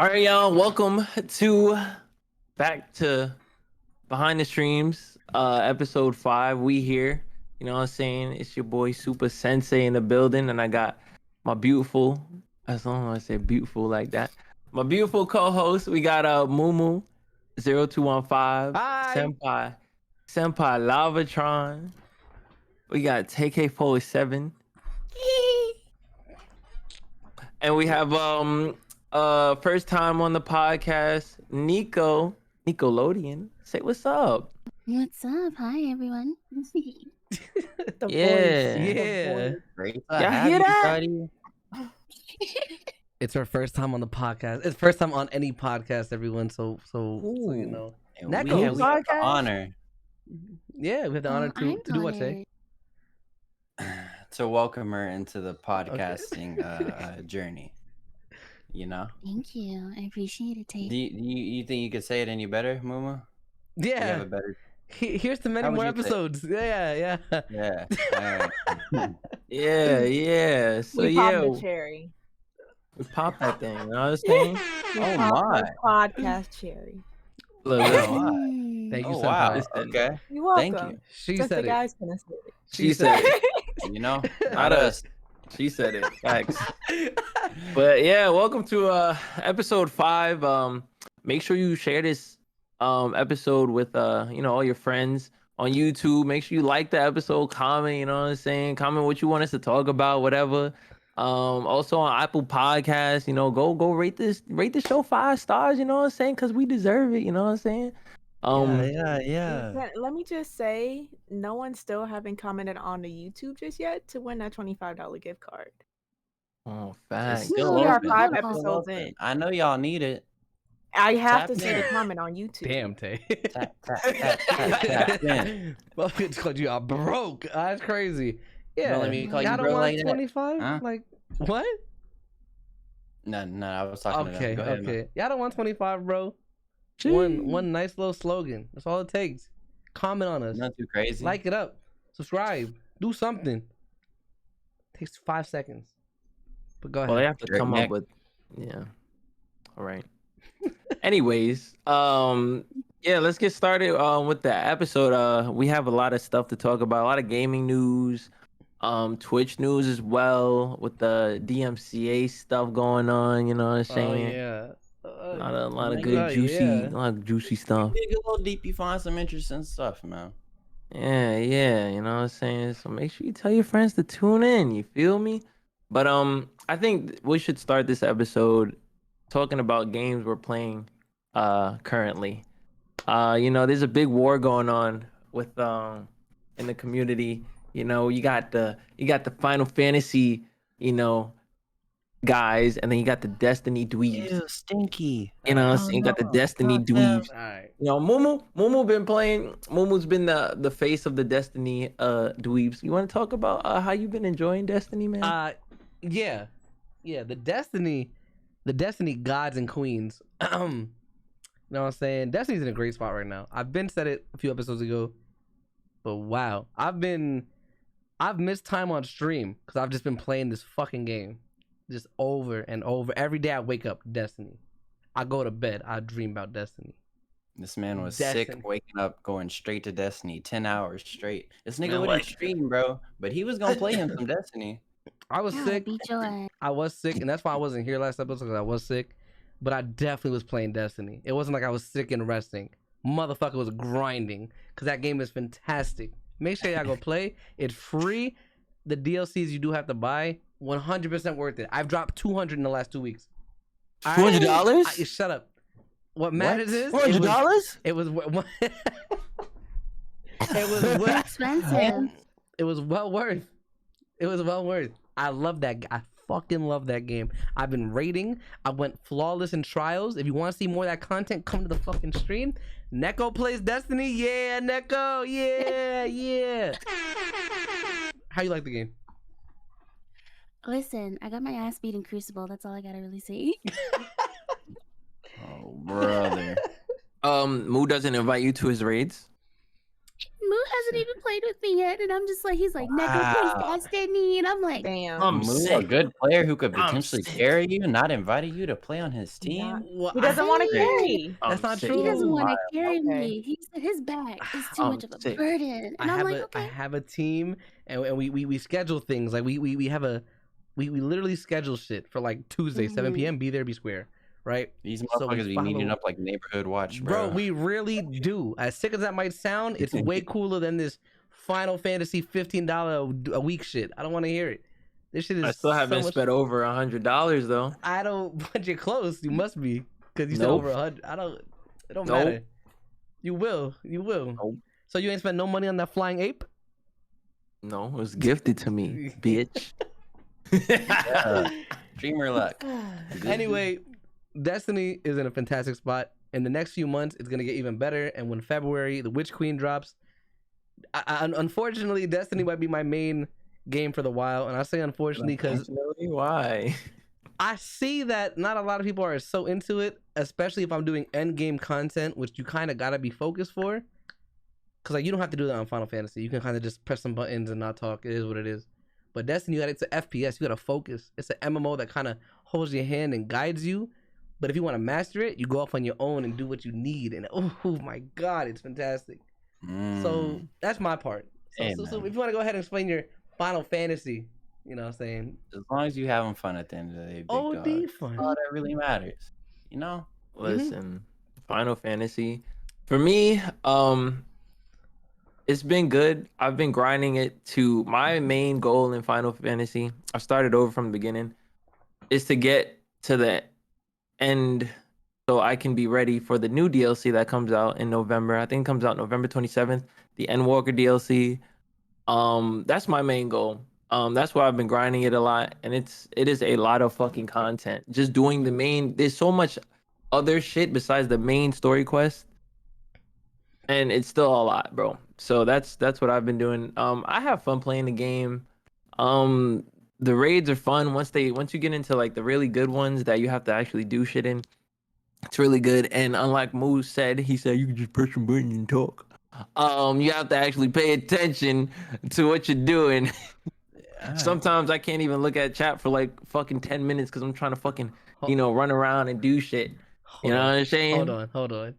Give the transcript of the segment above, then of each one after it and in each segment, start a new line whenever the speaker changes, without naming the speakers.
All right, y'all. Welcome to back to Behind the Streams, episode 5. We here. You know what I'm saying? It's your boy Super Sensei in the building, and I got my beautiful, as long as I say beautiful like that, my beautiful co-host. We got Mumu 0215,
Hi.
Senpai Lavatron. We got TK47. And we have first time on the podcast, Nekolodion. Say what's up.
What's up? Hi, everyone.
The
Yeah.
voice.
Yeah.
Great
Y'all hear that?
It's our first time on the podcast. It's first time on any podcast, everyone. So you know.
And
Neko,
we have the
podcast?
honor
Yeah, we have the honor to do what, say?
to welcome her into the podcasting journey. You know?
Thank you. I appreciate it, Tate.
Do you think you could say it any better, Mumu? Do you have
Yeah.
a better...
Here's to many
How would
more
you say it?
episodes. Yeah.
Yeah. Alright.
Yeah. So
We
yeah,
popped the cherry.
we pop that thing. You know what I'm saying?
We
Oh,
popped
my.
the podcast cherry.
Look,
Oh,
look.
wow.
Thank you,
Oh, wow.
Senpai.
Okay.
You're welcome.
Thank you.
She
Just the
said it.
guys gonna say it.
She said it.
You know?
Not us. She said it. Facts. But yeah, welcome to episode 5. Make sure you share this episode with all your friends on YouTube. Make sure you like the episode, comment, you know what I'm saying? Comment what you want us to talk about, whatever. Also on Apple Podcasts, go rate the show 5 stars, you know what I'm saying? Because we deserve it, you know what I'm saying?
Yeah.
Let me just say, no one still haven't commented on the YouTube just yet to win that $25 gift card.
Oh,
It's
facts.
still
We are
open.
5
It's still
episodes
open.
in.
I know y'all need it.
I have to
Tap
see
in.
the comment on YouTube.
Damn, Tay.
Tap in.
Well, it's called you out broke. That's crazy. Yeah.
Don't let me call you
Y'all don't
bro
want
like that.
25?
Huh?
Like, what?
No, I was talking to
Okay.
them. Go ahead, man.
Y'all don't want 25, bro.
Jeez.
One nice little slogan. That's all it takes. Comment on us.
Not too crazy.
Like it up. Subscribe. Do something. Takes 5 seconds. But go ahead.
Well, they have to
Drake
come
neck.
up with, yeah. All right. Anyways, let's get started with the episode. We have a lot of stuff to talk about, a lot of gaming news, Twitch news as well, with the DMCA stuff going on, you know what I'm saying?
yeah.
A lot of good juicy stuff.
Dig a little deep, you find some interesting stuff, man.
Yeah, you know what I'm saying? So make sure you tell your friends to tune in, you feel me? But I think we should start this episode talking about games we're playing currently. There's a big war going on with in the community. You got the Final Fantasy, guys, and then you got the Destiny dweebs.
Ew, stinky.
You know what I'm saying? You got the Destiny dweebs.
Alright.
Mumu been playing. Mumu's been the face of the Destiny dweebs. You want to talk about how you've been enjoying Destiny, man?
Yeah. The Destiny gods and queens. You know what I'm saying? Destiny's in a great spot right now. I've said it a few episodes ago, but wow, I've missed time on stream because I've just been playing this fucking game, just over and over. Every day I wake up, Destiny. I go to bed, I dream about Destiny.
This man was
Destiny.
sick, waking up, going straight to Destiny, 10 hours straight. This nigga
Man,
wouldn't
what?
stream, bro, but he was gonna play him some Destiny.
I was
Yeah,
sick.
beat your ass.
I was sick, and that's why I wasn't here last episode because I was sick. But I definitely was playing Destiny. It wasn't like I was sick and resting. Motherfucker was grinding because that game is fantastic. Make sure y'all go play. It's free. The DLCs you do have to buy, 100% worth it. I've dropped 200 in the last 2 weeks.
$200?
Shut up. What matters is
$400?
it was
It's expensive.
it was well worth. It was well worth. I love that. I fucking love that game. I've been raiding. I went flawless in trials. If you want to see more of that content, come to the fucking stream. Neko plays Destiny. Yeah, Neko. Yeah. How you like the game?
Listen, I got my ass beat in Crucible. That's all I gotta really say.
Oh, brother.
Moo doesn't invite you to his raids.
Moo hasn't even played with me yet. And I'm just like, he's like, Neko plays
Wow.
Destiny. And I'm like,
Damn.
I'm
Moo, a
sick.
good player who could
I'm
potentially
sick.
carry you, not invited you to play on his team.
Not-
Well,
He doesn't want to
Sick.
carry.
That's not
sick.
he
true.
doesn't want to
Wild.
carry
Okay.
me. He said his back is too
I'm
much of a
sick.
burden.
I
And I'm
have
like,
I
okay.
have a team, and we schedule things like we have a we literally schedule shit for like Tuesday 7
Mhm.
p.m. Be there, be square, right?
These
So we
motherfuckers be meeting
follow-
up like neighborhood watch,
Bro,
bro.
we really do. As sick as that might sound, it's way cooler than this Final Fantasy $15 a week shit. I don't want to hear it. This shit is
I still haven't
so much.
spent over $100 though.
I don't. But you're close. You must be because you said
Nope.
over 100. I don't. It don't
Nope.
matter. You will. You will.
Nope.
So you ain't spent no money on that flying ape?
No, it was gifted to me, bitch.
Yeah. Dreamer luck.
Anyway, Destiny is in a fantastic spot. In the next few months, it's gonna get even better. And when February, the Witch Queen drops, unfortunately, Destiny might be my main game for the while. And I say unfortunately because
Unfortunately, why?
I see that not a lot of people are so into it, especially if I'm doing end game content, which you kind of gotta be focused for. Cause like you don't have to do that on Final Fantasy. You can kind of just press some buttons and not talk. It is what it is. But Destiny, it's an FPS. You gotta focus. It's an MMO that kind of holds your hand and guides you. But if you want to master it, you go off on your own and do what you need. And oh my god, it's fantastic. So that's my part. So,
Hey,
so
man.
if you want to go ahead and explain your Final Fantasy, you know what I'm saying?
As long as you having fun at the end of the day, big
OD
dog. That's
fun.
all that really matters. You know?
Listen, Final Fantasy. For me, it's been good. I've been grinding it to my main goal in Final Fantasy. I started over from the beginning. Is to get to the end so I can be ready for the new DLC that comes out in November. I think it comes out November 27th, the Endwalker DLC. That's my main goal. That's why I've been grinding it a lot, and it is a lot of fucking content. Just doing the main. There's so much other shit besides the main story quest, and it's still a lot, bro. So that's what I've been doing. I have fun playing the game. The raids are fun once you get into like the really good ones that you have to actually do shit in. It's really good, and unlike Moose said, he said you can just push some buttons and talk. You have to actually pay attention to what you're doing. Sometimes I can't even look at chat for like fucking 10 minutes because I'm trying to fucking, run around and do shit. You know what I'm saying?
Hold on.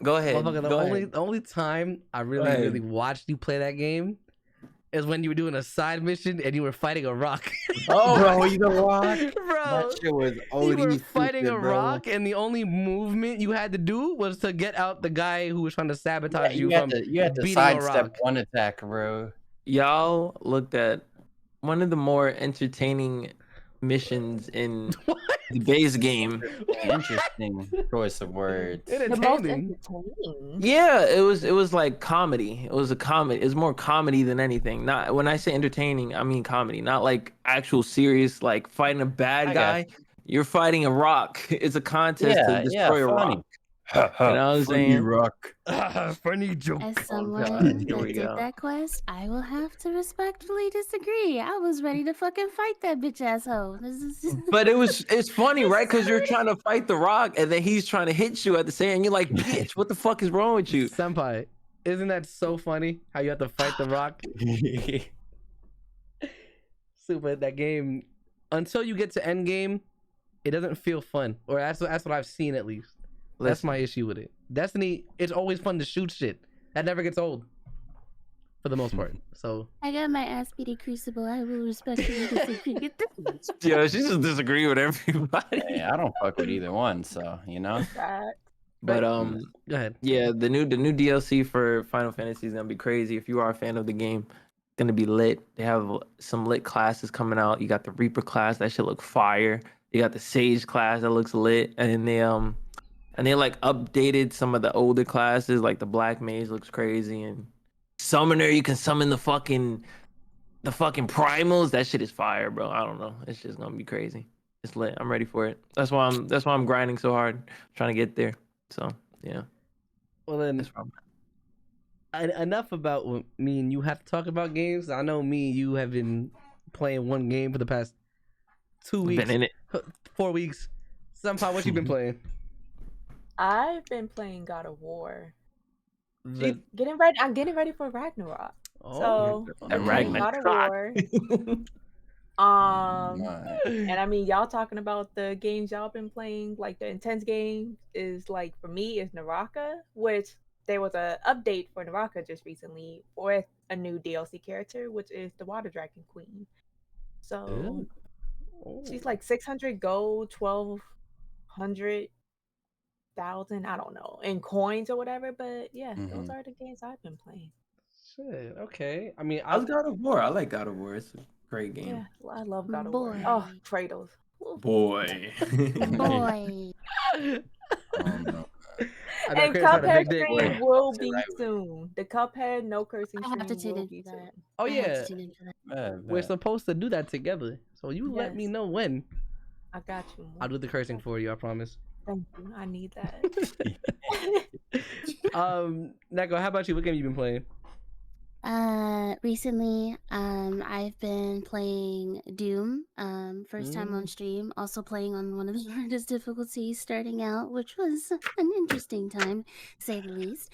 Go ahead.
Motherfucker,
Go ahead.
the only time I really
ahead.
really watched you play that game is when you were doing a side mission and you were fighting a rock.
Oh,
bro, you the rock.
Bro,
That shit was
you were
OD
fighting
stupid,
a
bro.
rock, and the only movement you had to do was to get out the guy who was trying to sabotage
You
from
had to
beating a
sidestep
rock.
one attack, bro.
y'all looked at one of the more entertaining missions in the base game.
Interesting choice of words.
The most
Entertaining.
entertaining.
Yeah, it was like comedy. It was a comedy. It's more comedy than anything. Not when I say entertaining, I mean comedy. Not like actual serious like fighting a bad
I got
guy. You're fighting a rock. It's a contest to destroy a
funny.
rock. You know what I'm
Funny
saying?
rock.
Funny joke.
As
God,
someone
here
that
we
did
go.
that quest, I will have to respectfully disagree. I was ready to fucking fight that bitch asshole. This is
But it's funny, right? Because you're trying to fight the rock, and then he's trying to hit you at the same. And you're like, bitch, what the fuck is wrong with you?
Senpai, isn't that so funny how you have to fight the rock? Super, that game, until you get to end game, it doesn't feel fun. Or that's what I've seen at least. That's my issue with it. Destiny, it's always fun to shoot shit. That never gets old. For the most part. So
I got my ass beat at Crucible. I will respectfully disagree.
Yeah, she just disagree with everybody.
Hey, I don't fuck with either one, so you know.
But
go ahead.
yeah, the new DLC for Final Fantasy is gonna be crazy. If you are a fan of the game, it's gonna be lit. They have some lit classes coming out. You got the Reaper class, that should look fire. You got the Sage class that looks lit, and they like updated some of the older classes, like the Black Mage looks crazy, and Summoner, you can summon the fucking primals. That shit is fire, bro. I don't know. It's just gonna be crazy. It's lit. I'm ready for it. That's why I'm grinding so hard, trying to get there. So yeah.
Well then,
That's why
enough about what me and you have to talk about games. I know me and you have been playing one game for the past 2 weeks,
been in it.
4 weeks. Somehow, what you been playing?
I've been playing God of War.
The-
Getting ready. I'm getting ready for Ragnarok. So
That
we playing God of War. And I mean, y'all talking about the games y'all been playing, like the intense game is like for me is Naraka, which there was a update for Naraka just recently with a new DLC character, which is the Water Dragon Queen. So she's like 600 gold, 1200,000, I don't know, in coins or whatever. But yeah, those are the games I've been playing.
Shit. Okay. I mean,
How's God of War? I like God of War. It's a great game.
Yeah, I love God of War. Oh, Kratos.
Boy.
Boy.
And Cuphead stream will be soon. The Cuphead no cursing
I have to
stream
tune
will
in
be
for
soon.
that.
Oh
I have
yeah.
to tune in for that.
We're supposed to do that together. So you let me
Yes.
know when.
I got you. Mo.
I'll do the cursing for you, I promise.
Thank you. I need that.
Neko, how about you? What game you been playing?
Recently, I've been playing Doom, first time on stream, also playing on one of the hardest difficulties starting out, which was an interesting time, to say the least.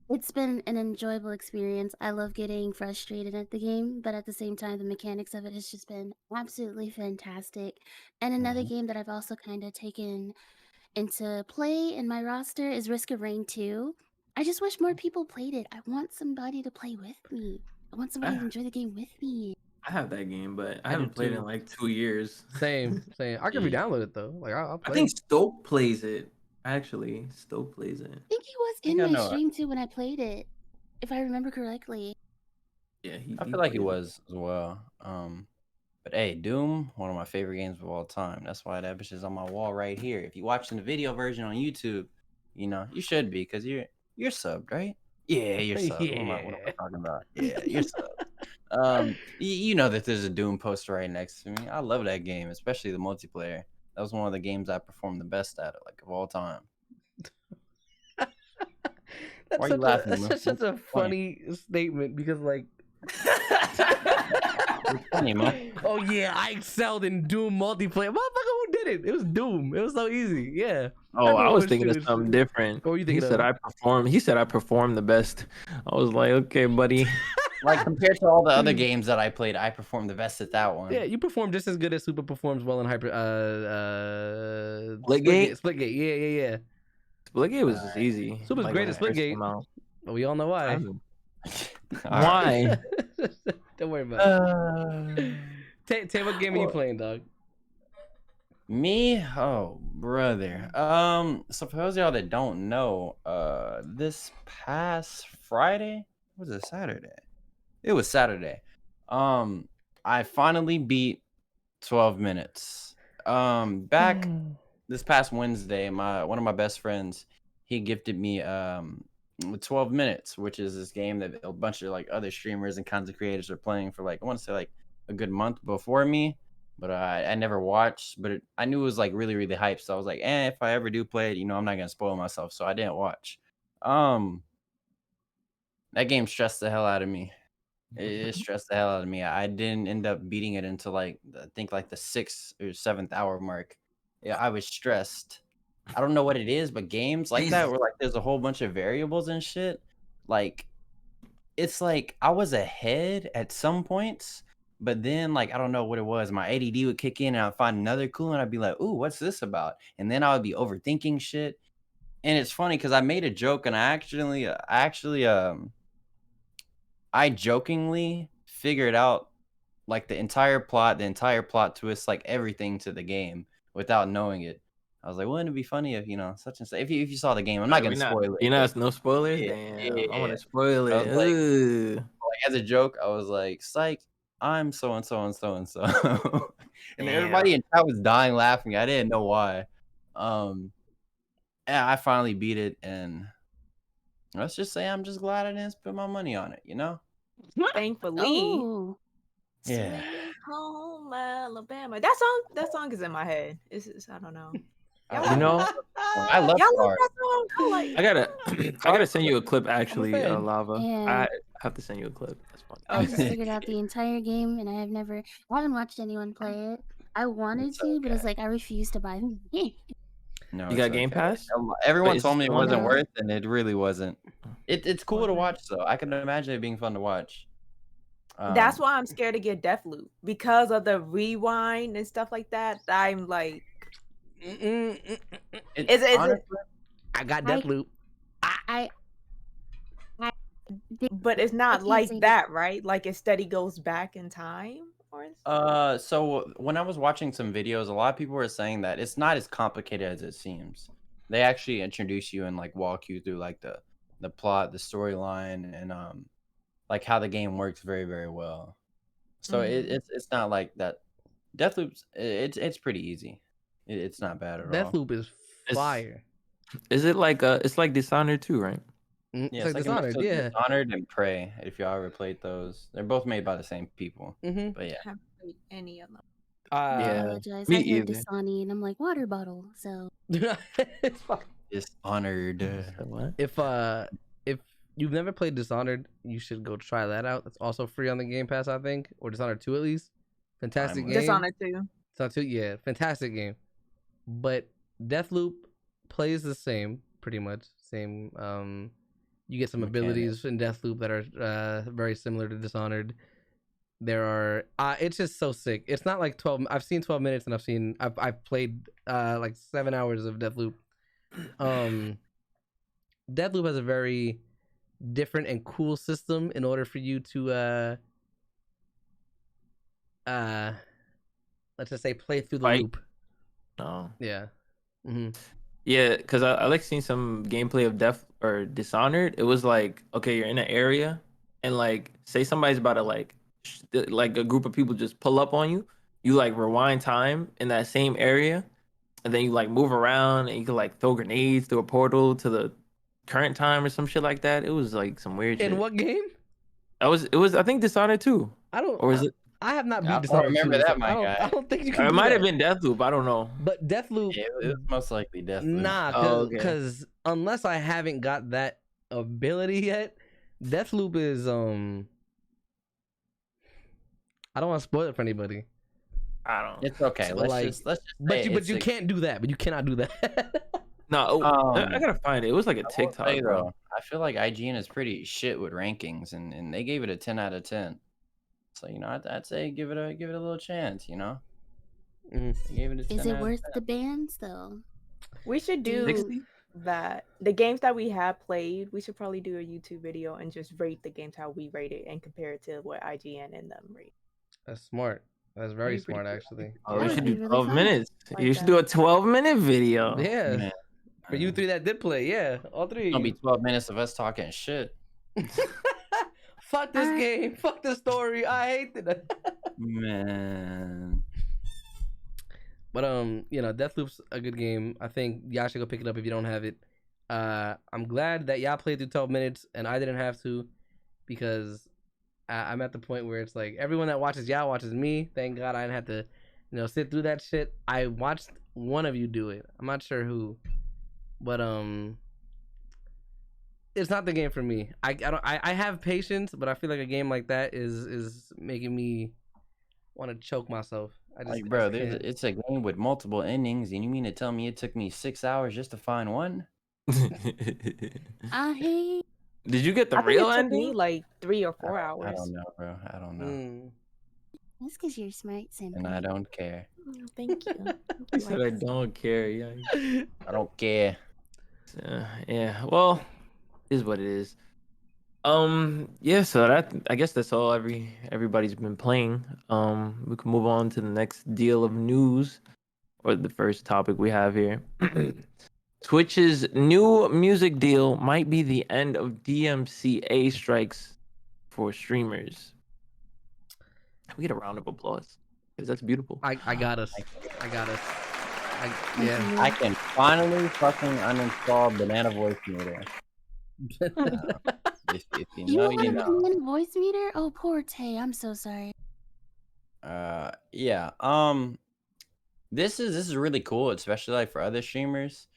It's been an enjoyable experience. I love getting frustrated at the game, but at the same time, the mechanics of it has just been absolutely fantastic. And another game that I've also kind of taken into play in my roster is Risk of Rain 2. I just wish more people played it. I want somebody to play with me. I want somebody to enjoy the game with me.
I have that game, but I
I do
haven't played it
too.
in like 2 years.
Same. I can re-download it though. Like I'll play.
I think Stoke plays it. Actually, Stoke plays it.
I think he was in my stream too when I played it, if I remember correctly.
Yeah,
I feel like he was as well. But hey, Doom, one of my favorite games of all time. That's why that bitch is on my wall right here. If you're watching the video version on YouTube, you know you should be because you're subbed, right? Yeah, you're subbed.
Yeah.
What am I talking about? Yeah, you're subbed. You know that there's a Doom poster right next to me. I love that game, especially the multiplayer. That was one of the games I performed the best at, like of all time.
That's
Why are you laughing?
That's just such a funny statement because like.
It's funny, man.
Oh yeah, I excelled in Doom multiplayer. Motherfucker, who did it? It was Doom. It was so easy. Yeah.
Oh, I was thinking of something different.
What were you thinking
He said I performed the best. I was like, okay, buddy.
Like compared to all the other games that I played, I performed the best at that one.
Yeah, you performed just as good as Super performs well in Hyper.
Splitgate.
Splitgate. Yeah.
Splitgate was just easy.
Super's
like,
great at Splitgate. But we all know why.
Why?
Don't worry about it. Tay, what game are you playing, dog?
Me? Oh, brother. So for those of y'all that don't know, this past Friday, was it Saturday? It was Saturday. I finally beat 12 minutes. Back this past Wednesday, one of my best friends, he gifted me 12 minutes, which is this game that a bunch of like other streamers and content creators are playing for like I want to say like a good month before me, but I never watched. But I knew it was like really really hyped, so I was like, if I ever do play it, you know, I'm not gonna spoil myself, so I didn't watch. That game stressed the hell out of me. It stressed the hell out of me. I didn't end up beating it until like I think like the 6th or 7th hour mark. Yeah, I was stressed. I don't know what it is, but games like that where like there's a whole bunch of variables and shit, like it's like I was ahead at some points, but then like I don't know what it was. My ADD would kick in and I'd find another clue and I'd be like, ooh, what's this about? And then I would be overthinking shit. And it's funny because I made a joke and I jokingly figured out like the entire plot twist, like everything to the game without knowing it. I was like, wouldn't it be funny if, you know, such and such, if you saw the game, I'm not going to spoil it.
You know, it's no spoilers?
Yeah,
Damn, I want to spoil it.
Like, as a joke, I was like, psych, I'm so-and-so and so-and-so. And everybody in chat was dying laughing. I didn't know why. Yeah, I finally beat it, and let's just say I'm just glad I didn't spend my money on it, you know?
Thankfully.
Oh.
Yeah.
Sweet Home Alabama. That song is in my head. It's I don't know.
You know,
I love
Y'all
Star.
like that song?
I gotta send you a clip actually, Lava.
Yeah.
I have to send you a clip. That's funny.
I just figured out the entire game, and I haven't watched anyone play it. I wanted to, but it's like I refuse to buy the game.
No,
You got Game Pass?
Everyone
Wait,
told me it
is this
wasn't
on?
worth, and it really wasn't. It's cool to watch though. I can imagine it being fun to watch.
That's why I'm scared to get Deathloop because of the rewind and stuff like that. I'm like, is it?
Honestly,
I got
I-
Deathloop.
I
But it's
I
not
can't
like
say
that, right? Like it steady goes back in time, or
so when I was watching some videos, a lot of people were saying that it's not as complicated as it seems. They actually introduce you and like walk you through like the plot, the storyline, and like how the game works very, very well. So it's not like that. Deathloop's it's pretty easy. It's not bad at all.
Deathloop is fire.
Is it like it's like Dishonored too, right?
It's
Yeah,
like
it's like a mix
Dishonored,
of
yeah.
Dishonored and Prey. If y'all ever played those, they're both made by the same people.
Mm-hmm.
But yeah,
I haven't played any of them.
I
Yeah,
apologize.
me
I heard
either.
Dasani and I'm like water bottle. So
It's fine.
Dishonored.
So what?
If you've never played Dishonored, you should go try that out. It's also free on the Game Pass, I think, or Dishonored 2 at least. Fantastic game.
Dishonored 2.
Dishonored 2, yeah, fantastic game. But Deathloop plays the same, pretty much same. You get some abilities in Deathloop that are very similar to Dishonored. There are it's just so sick. It's not like 12. I've seen 12 minutes and I've played like 7 hours of Deathloop. Deathloop has a very different and cool system in order for you to let's just say play through the
Fight.
loop.
No.
Yeah. Mm-hmm.
Yeah, because I like seeing some gameplay of Death or Dishonored. It was like, okay, you're in an area, and like, say somebody's about to like a group of people just pull up on you. You like rewind time in that same area, and then you like move around, and you can like throw grenades through a portal to the current time or some shit like that. It was like some weird shit.
In what game?
It was I think Dishonored 2.
I don't.
Or is it?
I have not
I
beat
don't
Dishonored 2,
remember that,
so
my guy.
I don't think you
Or
can.
it
do
might have
that.
been Deathloop. I don't know.
But Deathloop.
Yeah, it was most likely Deathloop.
Nah,
Oh,
because
okay.
unless I haven't got that ability yet, Deathloop is I don't want to spoil it for anybody.
I don't know.
It's okay.
So,
let's
like,
just say
But you
it's
can't do that. But you cannot do that.
No, I
Um,
gotta find it. It was like a
I will
TikTok,
say,
bro.
though, I feel like IGN is pretty shit with rankings, and they gave it a 10 out of 10. So I'd say give it a little chance.
Mhm.
They gave it a 10
is it
out of
worth
10.
the bans though?
We should do
60?
that. The games that we have played, we should probably do a YouTube video and just rate the games how we rate it and compare it to what IGN and them rate.
That's smart. That's very
That'd be pretty
smart,
cool.
actually.
Oh,
That
we
would
should
be
do
really
12
fun.
minutes.
Like
You should
that.
do a 12-minute video.
Yeah.
Man,
For you three that did play, yeah, all three.
it's
Of
gonna
you.
be 12 minutes of us talking shit.
Fuck this
Uh,
game. Fuck the story. I hate it.
Man.
But Deathloop's a good game. I think y'all should go pick it up if you don't have it. I'm glad that y'all played through 12 minutes and I didn't have to, because I'm at the point where it's like everyone that watches y'all watches me. Thank God I didn't have to, sit through that shit. I watched one of you do it. I'm not sure who, but it's not the game for me. I have patience, but I feel like a game like that is making me want to choke myself.
Like, bro,
can't.
it's a game with multiple endings, and you mean to tell me it took me 6 hours just to find one?
I hate.
Did you get the
I think
real
it took me
ending?
like 3 or
I
4
don't,
hours.
I don't know, bro. I don't know,
Mm.
That's because you're smart, Senpai.
and I don't care.
Thank you.
I said I don't care. Yeah.
I don't care.
Yeah. Well, is what it is. Yeah. So I guess that's all everybody's been playing. We can move on to the next deal of news, or the first topic we have here. Twitch's new music deal might be the end of DMCA strikes for streamers. Can we get a round of applause? Because that's beautiful.
I got us. I got us. Yeah.
I can finally fucking uninstall Banana Voice Meter. If you
You
know,
want
you
a
know.
banana voice meter? Oh, poor Tay. I'm so sorry.
Yeah. This is really cool, especially like for other streamers.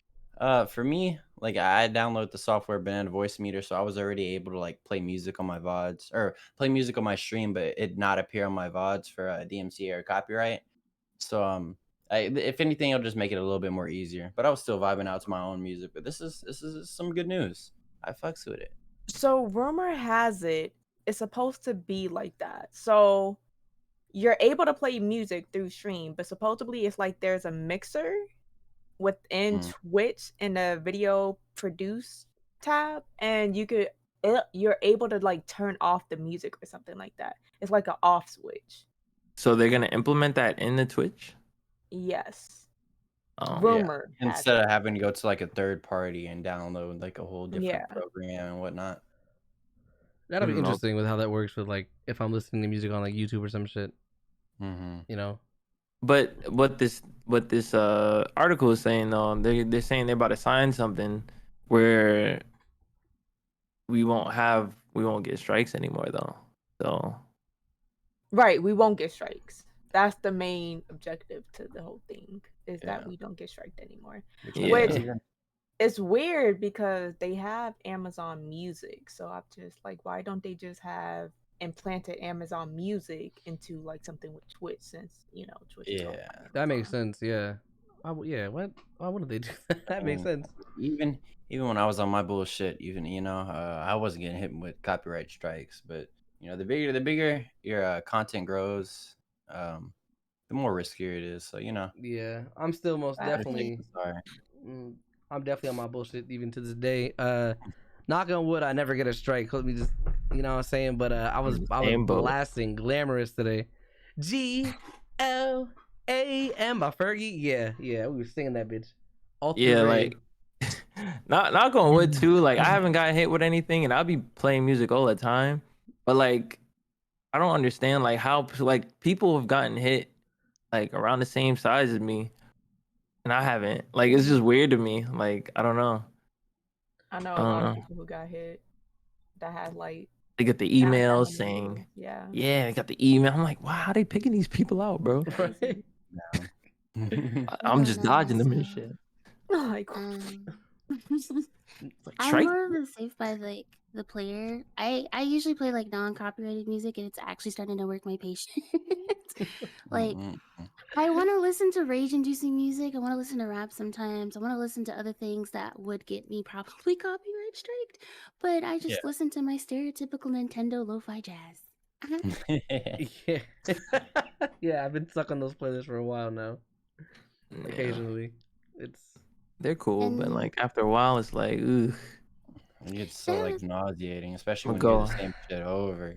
For me, like I download the software Banana Voice Meter, so I was already able to like play music on my VODs or play music on my stream, but it not appear on my VODs for DMCA or copyright. So if anything, it'll just make it a little bit more easier. But I was still vibing out to my own music. But this is some good news. I fucks with it.
So rumor has it's supposed to be like that. So you're able to play music through stream, but supposedly it's like there's a mixer within
Mm.
Twitch in the video produce tab, and you're able to like turn off the music or something like that. It's like an off switch.
So they're gonna implement that in the Twitch.
Yes.
Oh,
Rumor has
Instead
it.
of having to go to like a third party and download like a whole different
Yeah.
program and whatnot.
That'll be
Mm,
interesting with how that works with like if I'm listening to music on like YouTube or some shit.
Mm-hmm.
You know.
But what this article is saying though, they're saying they're about to sign something where we won't get strikes anymore though. So
Right, we won't get strikes. That's the main objective to the whole thing, is that
Yeah.
we don't get striked anymore.
Which
Yeah.
Which
even
it's weird because they have Amazon Music. So I'm just like, why don't they just have implanted Amazon Music into like something with Twitch, since Twitch is owned by
Yeah.
That makes
Amazon.
sense. Yeah. Yeah. What? Why wouldn't they do that? That makes sense.
even when I was on my bullshit, even I wasn't getting hit with copyright strikes, but the bigger your content grows, the more riskier it is. So
Yeah. I'm still most
Right.
definitely.
sorry.
I'm definitely on my bullshit even to this day. Knock on wood, I never get a strike. Let me just, you know what I'm saying. But I was
Same boat.
blasting Glamorous today. GLAM by Fergie. Yeah, we were singing that bitch. All through
yeah,
rain.
like not going wood too. Like I haven't gotten hit with anything, and I'll be playing music all the time. But like I don't understand like how like people have gotten hit like around the same size as me, and I haven't. Like it's just weird to me. Like I don't know.
I know
I
a
don't
lot of
know.
people who got hit that had like
They get the
that had
emails
nothing to
saying,
do. Yeah.
yeah, they got the email. I'm like, wow, how they picking these people out, bro?
Crazy.
I'm just
don't know
dodging them and
myself.
shit.
Like
Like
I'm
strike.
more of a safe by like the player. I usually play like non-copyrighted music, and it's actually starting to work my patience. Like I want to listen to rage-inducing music. I want to listen to rap sometimes. I want to listen to other things that would get me probably copyright striked. But I just listen to my stereotypical Nintendo lo-fi jazz.
Yeah. Yeah, I've been stuck on those playlists for a while now.
Yeah.
Occasionally. It's
They're cool, but
And-
like after a while, it's like, ugh.
It gets so
Yeah.
like nauseating, especially
I'll
when you do
go.
the same shit over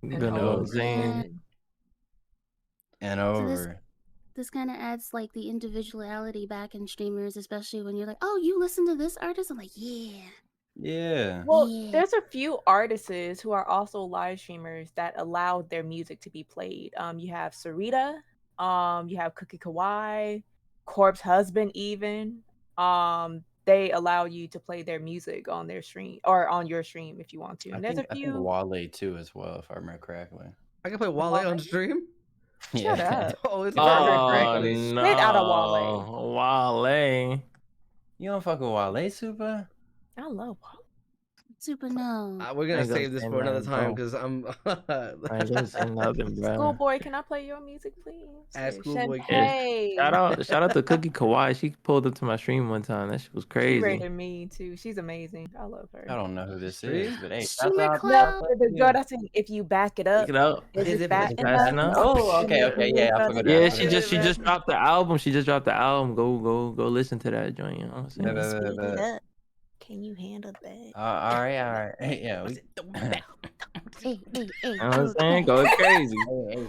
You
and
know what I'm
over
saying?
again.
and
So
over.
this kind of adds like the individuality back in streamers, especially when you're like, oh, you listen to this artist? I'm like, yeah.
Yeah.
Well,
Yeah.
there's a few artists who are also live streamers that allow their music to be played. You have Sarita, you have Cookie Kawaii, Corpse Husband, even. They allow you to play their music on their stream or on your stream if you want to.
I
And there's
think
a few.
Wale too as well, if I remember correctly.
I can play Wale
Wale?
on stream.
Shut up.
Oh, it's
You don't
perfect.
regret
Oh
the
no,
shit out of Wale.
Wale.
You don't fuck with Wale, Super?
I love Wale.
Super no.
We're
I
gonna
ain't gonna
save this
say
for another
nothing,
time
bro.
because I'm.
I ain't gonna say nothing, bro.
Schoolboy, can I play your music, please?
Ask
Yeah,
Schoolboy
Shenpei.
Shout out to Cookie Kawaii. She pulled up to my stream one time. That shit was
She
crazy.
rated me too. She's amazing. I love her.
I don't know who this
Stream?
is, but hey,
Shimmer
shout out.
Cloud.
No, the girl that's in If You Back It Up,
Pick it up.
is
Is
it
it
fat
fast
enough?
enough?
Oh, okay,
And
okay, yeah, I
the
forgot
Yeah,
that.
she just dropped the album. She just dropped the album. Go listen to that joint. You know what I'm saying?
Yeah,
Speed it up. Can you handle that?
all right. Hey, yeah,
Hey,
You know what I'm saying?
okay.
Go crazy.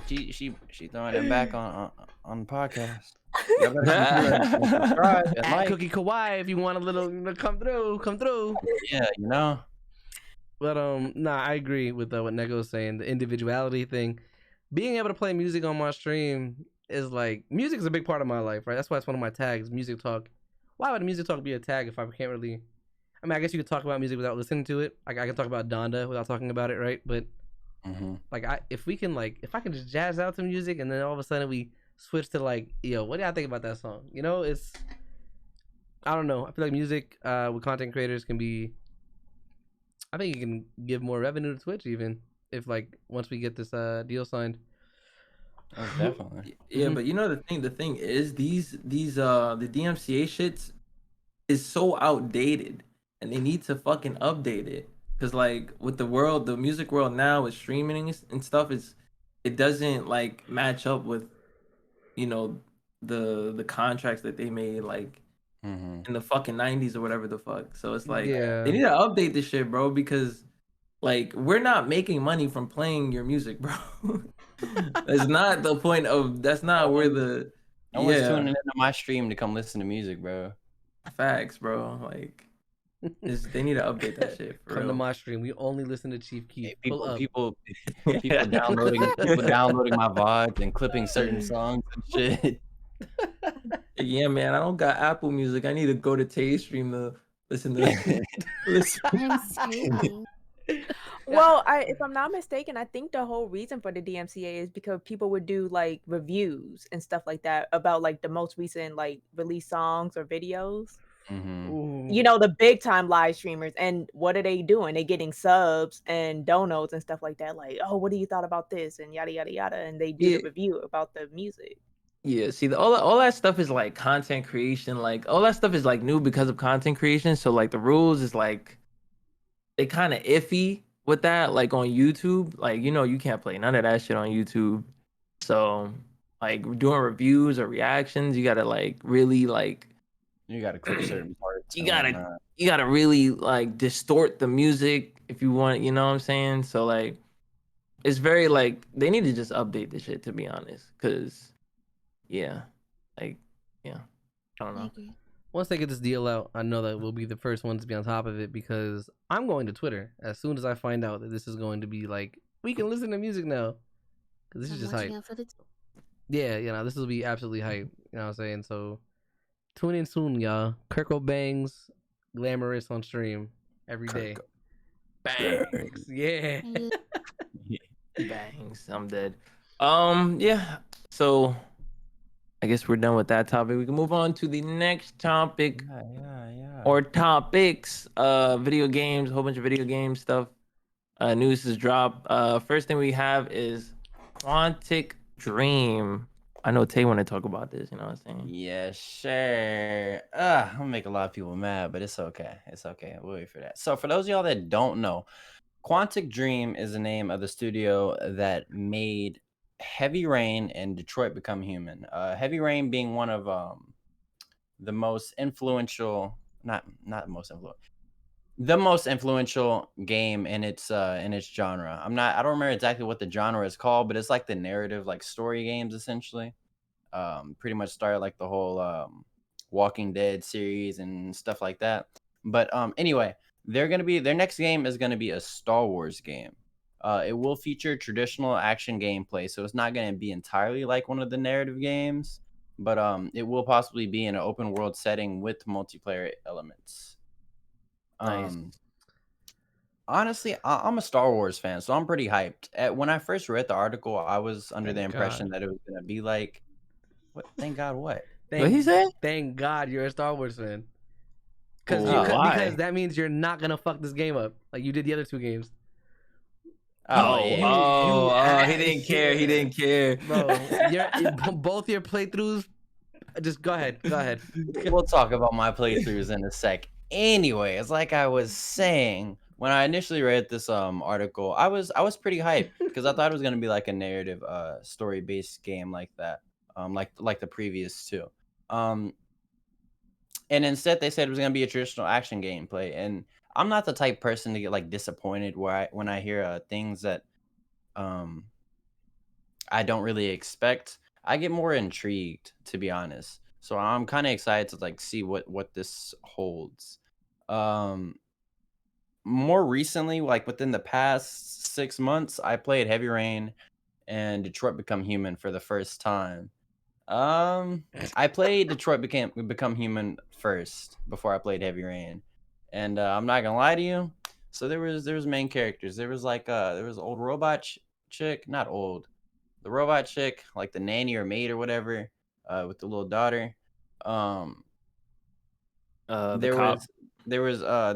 hey, she throwing it back on the podcast. Y'all better come through and subscribe and
At
like.
Cookie Kawaii if you want a little come through.
Yeah,
But nah, I agree with what Neko's saying. The individuality thing, being able to play music on my stream is like music is a big part of my life, right? That's why it's one of my tags, music talk. Why would music talk be a tag if I can't really? I mean, I guess you could talk about music without listening to it. Like I can talk about Donda without talking about it, right? But like if I can just jazz out to music and then all of a sudden we switch to like, yo, what do y'all think about that song? You know, it's I don't know. I feel like music with content creators can be. I think it can give more revenue to Twitch even if like once we get this deal signed.
Oh, definitely.
Yeah, but you know the thing is these the DMCA shits is so outdated and they need to fucking update it because like with the music world now with streaming and stuff, it doesn't like match up with the contracts that they made like
Mm-hmm.
in the fucking 90s or whatever the fuck. So it's like
Yeah.
they need to update this shit, bro, because like we're not making money from playing your music, bro. That's not the point of. That's
No
not where
one's,
the.
no one's
Yeah,
tuning into my stream to come listen to music, bro.
facts, bro. Like, they need to update that shit for
Come to
real.
my stream. We only listen to Chief Keef.
Hey,
Pull up.
people downloading my VODs and clipping certain songs and shit.
Yeah, man. I don't got Apple Music. I need to go to Tay Stream to listen to. listen.
I'm screaming.
Well, if I'm not mistaken, I think the whole reason for the DMCA is because people would do like reviews and stuff like that about like the most recent like released songs or videos.
Mm-hmm.
Ooh.
You know, the big time live streamers, and what are they doing? They're getting subs and donos and stuff like that. Like, oh, what do you thought about this? And yada yada yada. And they do
Yeah.
the review about the music.
Yeah, see, all that stuff is like content creation. Like all that stuff is like new because of content creation. So like the rules is like they kind of iffy with that. Like on YouTube, like you can't play none of that shit on YouTube. So like doing reviews or reactions, you gotta like really like
You gotta clip certain parts.
you
and
gotta
whatnot.
you gotta really like distort the music if you want. You know what I'm saying? So like it's very like they need to just update the shit, to be honest, because. Yeah, like, yeah, I don't
I
know.
agree.
Once they get this deal out, I know that we'll be the first ones to be on top of it because I'm going to Twitter as soon as I find out that this is going to be like we can listen to music now. Because this is
I'm
just
watching
hype.
out for the.
Yeah, this will be absolutely hype. You know what I'm saying? So tune in soon, y'all. Kirko Bangs, glamorous on stream every day. Bangs, yeah.
Bangs, I'm dead. Yeah. So I guess we're done with that topic. We can move on to the next topic
Yeah.
or topics. Video games, a whole bunch of video game stuff. News has dropped. First thing we have is Quantic Dream. I know Tay want to talk about this. You know what I'm saying?
Yeah, sure. I'm gonna make a lot of people mad, but it's okay. It's okay. We'll wait for that. So for those of y'all that don't know, Quantic Dream is the name of the studio that made Heavy Rain and Detroit Become Human. Heavy Rain being one of the most influential, not most influential, the most influential game in its genre. I don't remember exactly what the genre is called, but it's like the narrative, like story games essentially. Pretty much started like the whole Walking Dead series and stuff like that. But anyway, their next game is gonna be a Star Wars game. It will feature traditional action gameplay, so it's not gonna be entirely like one of the narrative games, but it will possibly be in an open world setting with multiplayer elements.
Nice.
Honestly, I'm a Star Wars fan, so I'm pretty hyped. When I first read the article, I was under the
Thank
impression
God.
that it was gonna be like, what? Thank God, what?
What he say?
Thank God you're a Star Wars fan.
Why?
Because that means you're not gonna fuck this game up like you did the other two games.
Oh,
he
yeah.
didn't care. He didn't care,
Bro, both your playthroughs. Just go ahead.
We'll talk about my playthroughs in a sec. Anyway, it's like I was saying, when I initially read this article, I was pretty hyped because I thought it was gonna be like a narrative story based game like that, like the previous two. And instead they said it was gonna be a traditional action gameplay, and I'm not the type person to get like disappointed when I hear things that I don't really expect. I get more intrigued, to be honest. So I'm kind of excited to like see what this holds. More recently, like within the past 6 months, I played Heavy Rain and Detroit Become Human for the first time. I played Detroit Become Human first before I played Heavy Rain, and I'm not gonna lie to you. So there was main characters. There was like there was old robot chick, not old, the robot chick, like the nanny or maid or whatever, with the little daughter.
the
There
cop.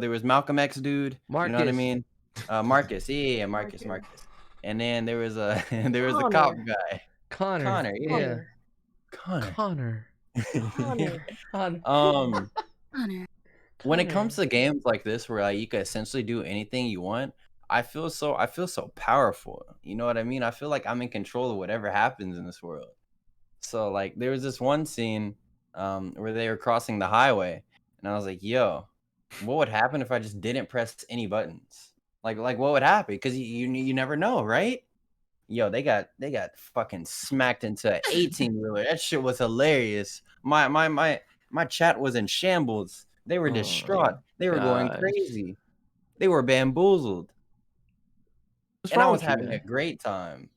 was Malcolm X dude. You know what I
Marcus.
mean? Marcus, yeah, Marcus. And then there was there was the cop
Connor.
guy,
Connor.
Connor. Yeah,
Connor.
Connor.
Connor.
Connor.
Um,
Honor.
when it comes to games like this where like you can essentially do anything you want, I feel so powerful. You know what I mean? I feel like I'm in control of whatever happens in this world. So like there was this one scene where they were crossing the highway and I was like, yo, what would happen if I just didn't press any buttons? Like what would happen? Because you never know, right? Yo, they got fucking smacked into an 18-wheeler. That shit was hilarious. My chat was in shambles. They were
Oh
distraught.
my
They were going
gosh.
crazy. They were bamboozled.
What's
And I
wrong
was
with you,
having a
man?
great time.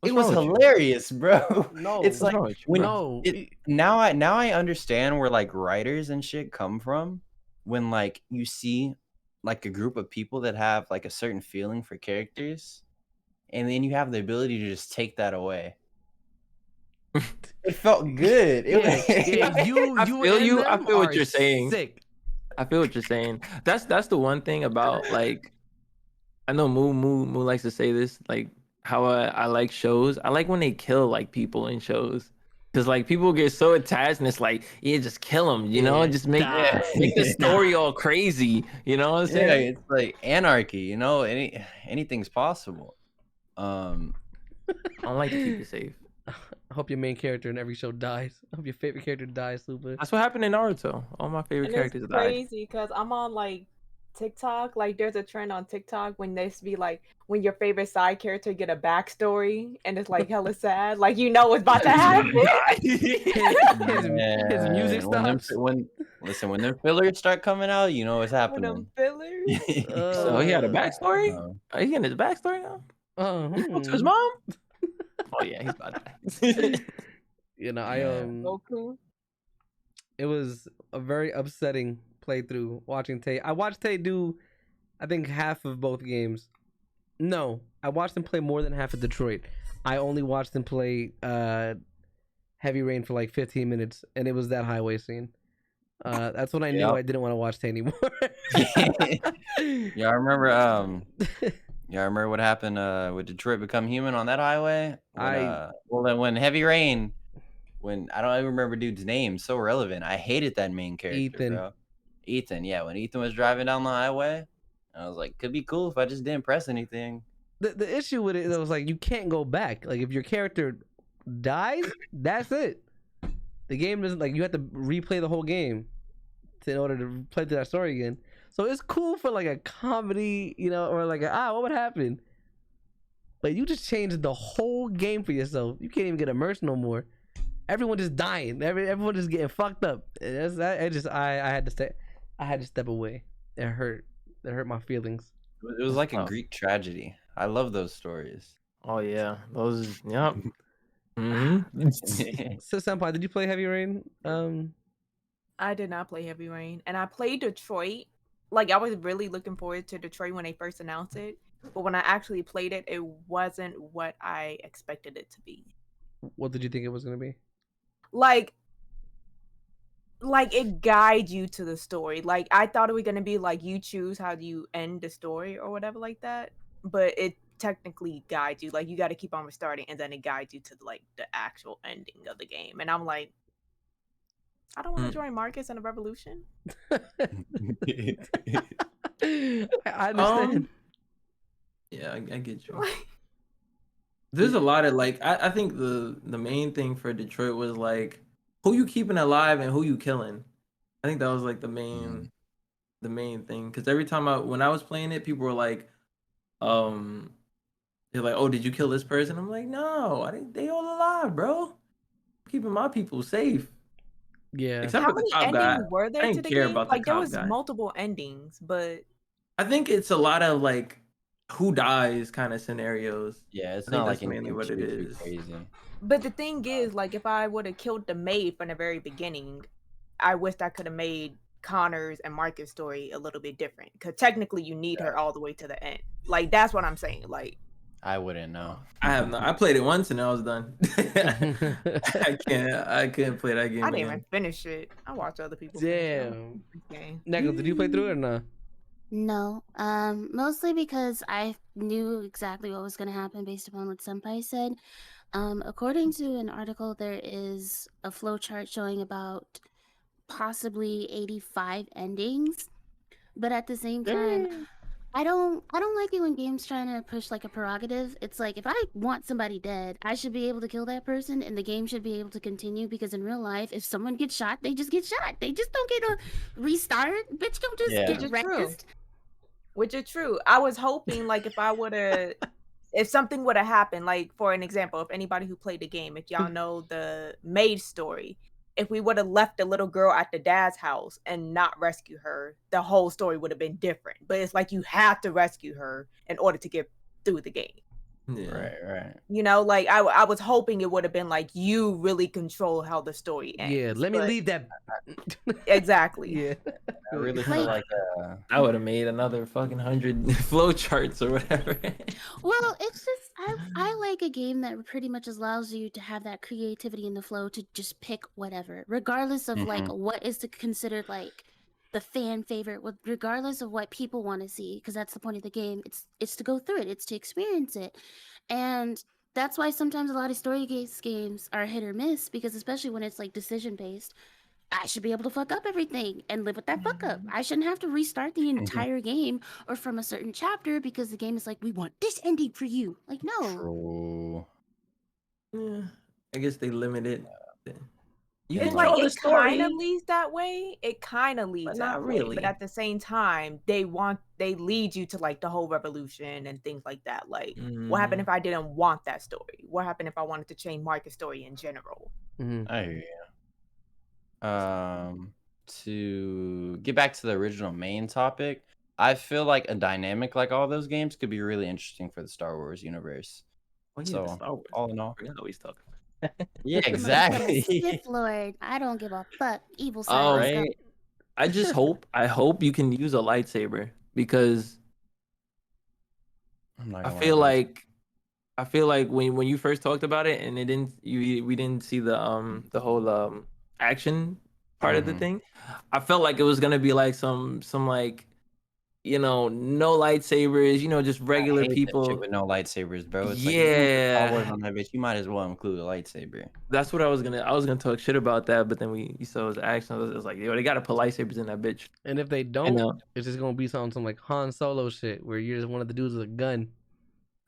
What's
It was
wrong with you?
hilarious, bro.
No,
It's
What's
like
wrong with you,
when
bro?
no.
now I understand where like writers and shit come from when like you see like a group of people that have like a certain feeling for characters and then you have the ability to just take that away. It felt good. It
Yeah, yeah.
was
You
I feel
and
you. I
them
feel what
are
you're saying.
sick.
I feel what you're saying. That's the one thing about like I know Moo likes to say this like how I like shows. I like when they kill like people in shows because like people get so attached and it's like yeah just kill them you know
Yeah,
just make
die.
make the story
Die.
all crazy you know what I'm
yeah,
saying?
it's like anarchy, you know, anything's possible.
I don't like to keep it safe.
I hope your main character in every show dies. I hope your favorite character dies, Super.
That's what happened in Naruto. All my favorite
And it's
characters died.
crazy because I'm on like TikTok. Like, there's a trend on TikTok when they be like, when your favorite side character get a backstory, and it's like hella sad. Like you know what's about to happen.
His music
Man,
stops.
when them fillers start coming out, you know what's
With them
happening.
fillers.
So he had a
Uh,
backstory.
Uh,
Are you getting his backstory now? He spoke to his
hmm.
mom. Oh yeah, he's about to die.
You know,
Yeah.
Goku.
it was a very upsetting playthrough watching Tay. I watched Tay do, I think, half of both games. No, I watched him play more than half of Detroit. I only watched him play Heavy Rain for like 15 minutes, and it was that highway scene. That's when I knew
Yep.
I didn't want to watch Tay anymore.
Yeah, I remember. Yeah, I remember what happened with Detroit Become Human on that highway. When when Heavy Rain, when I don't even remember dude's name, so relevant. I hated that main character,
Ethan.
bro. Ethan, yeah, when Ethan was driving down the highway, I was like, could be cool if I just didn't press anything.
The issue with it was like you can't go back. Like if your character dies, that's it. The game doesn't like you have to replay the whole game in order to play through that story again. So it's cool for like a comedy, you know, or like what would happen? But you just changed the whole game for yourself. You can't even get immersed no more. Everyone just dying. Everyone just getting fucked up. I had to step away. It hurt. It hurt my feelings.
It was like a
tough.
Greek tragedy. I love those stories.
Oh yeah, those. Yep. Mm-hmm.
So Senpai, did you play Heavy Rain?
I did not play Heavy Rain, and I played Detroit. Like, I was really looking forward to Detroit when they first announced it, but when I actually played it, it wasn't what I expected it to be.
What did you think it was gonna be?
Like it guides you to the story. Like, I thought it was gonna be like you choose how do you end the story or whatever like that, but it technically guides you. Like, you got to keep on restarting, and then it guides you to like the actual ending of the game. And I'm like, I don't want to join Marcus in a revolution.
I understand.
Yeah, I get you. There's a lot of like I think the main thing for Detroit was like who you keeping alive and who you killing. I think that was like the main thing because every time when I was playing it, people were like, they're like, oh, did you kill this person? I'm like, no, I didn't. They all alive, bro. I'm keeping my people safe.
Yeah.
Except
How
for the
many
cop guy.
endings were
I
there to
didn't
the
care
game?
about the
Like, there
cop
was
guy.
multiple endings, but
I think it's a lot of like who dies kind of scenarios.
Yeah, it's
I think
not
that's
like
mainly
anything
what it
too
is.
crazy.
But the thing is, like, if I would have killed the maid from the very beginning, I wished I could have made Connor's and Marcus' story a little bit different. Because technically, you need her all the way to the end. Like, that's what I'm saying. Like,
I wouldn't know.
I have not. I played it once and I was done. I can't play that game
I didn't
again.
even finish it. I watched other people finish it.
Damn.
Okay.
Neko, did you play through it or not?
No, mostly because I knew exactly what was going to happen based upon what Senpai said. According to an article, there is a flowchart showing about possibly 85 endings. but at the same time, I don't like it when games trying to push like a prerogative. It's like if I want somebody dead, I should be able to kill that person and the game should be able to continue, because in real life, if someone gets shot, they just get shot. They just don't get a restart. Bitch don't just
Yeah.
get
Which is true.
rest.
Which is true. I was hoping like if something would have happened, like for an example, if anybody who played the game, if y'all know the maid story, if we would have left the little girl at the dad's house and not rescue her, the whole story would have been different. But it's like you have to rescue her in order to get through the game.
Yeah.
Right.
You know, like I was hoping it would have been like you really control how the story ends.
Yeah, let me
but-
leave that.
Exactly.
Yeah.
I really feel like
I would have made another fucking 100 flow charts or whatever.
Well, it's just I like a game that pretty much allows you to have that creativity in the flow to just pick whatever, regardless of like what is considered like the fan favorite, regardless of what people want to see, because that's the point of the game. It's to go through it, it's to experience it, and that's why sometimes a lot of story-based games are hit or miss, because especially when it's like decision based. I should be able to fuck up everything and live with that fuck up. I shouldn't have to restart the entire game or from a certain chapter because the game is like, we want this ending for you. Like, no.
True.
Yeah, I guess they limit it. You
It's
control
like
the
it
story.
kind of leads that way. It kind of leads
But
that
not
way.
really.
But at the same time, they lead you to like the whole revolution and things like that. Like, what happened if I didn't want that story? What happened if I wanted to change Marcus' story in general?
I hear you. To get back to the original main topic, I feel like a dynamic like all those games could be really interesting for the Star Wars universe.
Oh, yeah,
So,
the Star Wars.
all in all,
I forgot what he's talking
yeah,
I'm a
exactly.
Sith Lord. I don't give a fuck. Evil side. Let's go.
Right?
I just I hope you can use a lightsaber, because
I'm not
I
gonna
feel
lie,
like when you first talked about it and we didn't see the whole action part of the thing. I felt like it was gonna be like some like, no lightsabers, just
I
regular
hate that
people.
shit with no lightsabers, bro. It's like if you want to put Star Wars
Yeah,
on that bitch, you might as well include a lightsaber.
that's what I was gonna talk shit about that, but then you saw his action. I was like, yo, they gotta put lightsabers in that bitch.
And if they
I
don't,
know.
it's just gonna be some like Han Solo shit where you're just one of the dudes with a gun.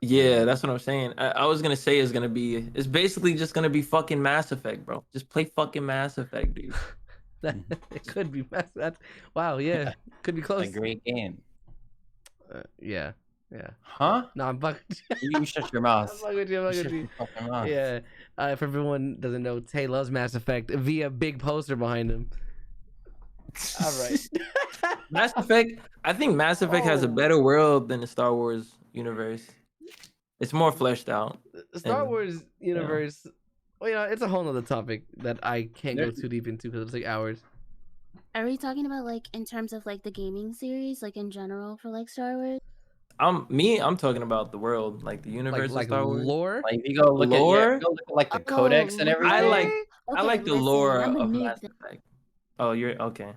Yeah, that's what I'm saying. I was gonna say it's basically just gonna be fucking Mass Effect, bro. Just play fucking Mass Effect, dude.
It could be. That's wow. Yeah, could be
It's
close.
a great game.
Yeah.
Huh?
No, I'm fucking.
You shut your
I'm
mouth.
fucking with you. I'm
You
fucking
shut
with you.
your fucking mouth.
Yeah. If everyone doesn't know, Tay loves Mass Effect via big poster behind him. All right.
Mass Effect. I think Mass Effect has a better world than the Star Wars universe. It's more fleshed out.
Star
And-
Wars universe. Well, it's a whole nother topic that I can't go too deep into because it's like hours.
Are we talking about like in terms of like the gaming series, like in general for like Star Wars?
I'm talking about the world, like the universe
Like
of Star Wars.
lore.
Like if you go look at
Lore?
go look at like the codex and everything.
I like
Okay,
the
listen,
lore
I'm a
of
noob
Mass
then.
Effect. Oh, you're okay.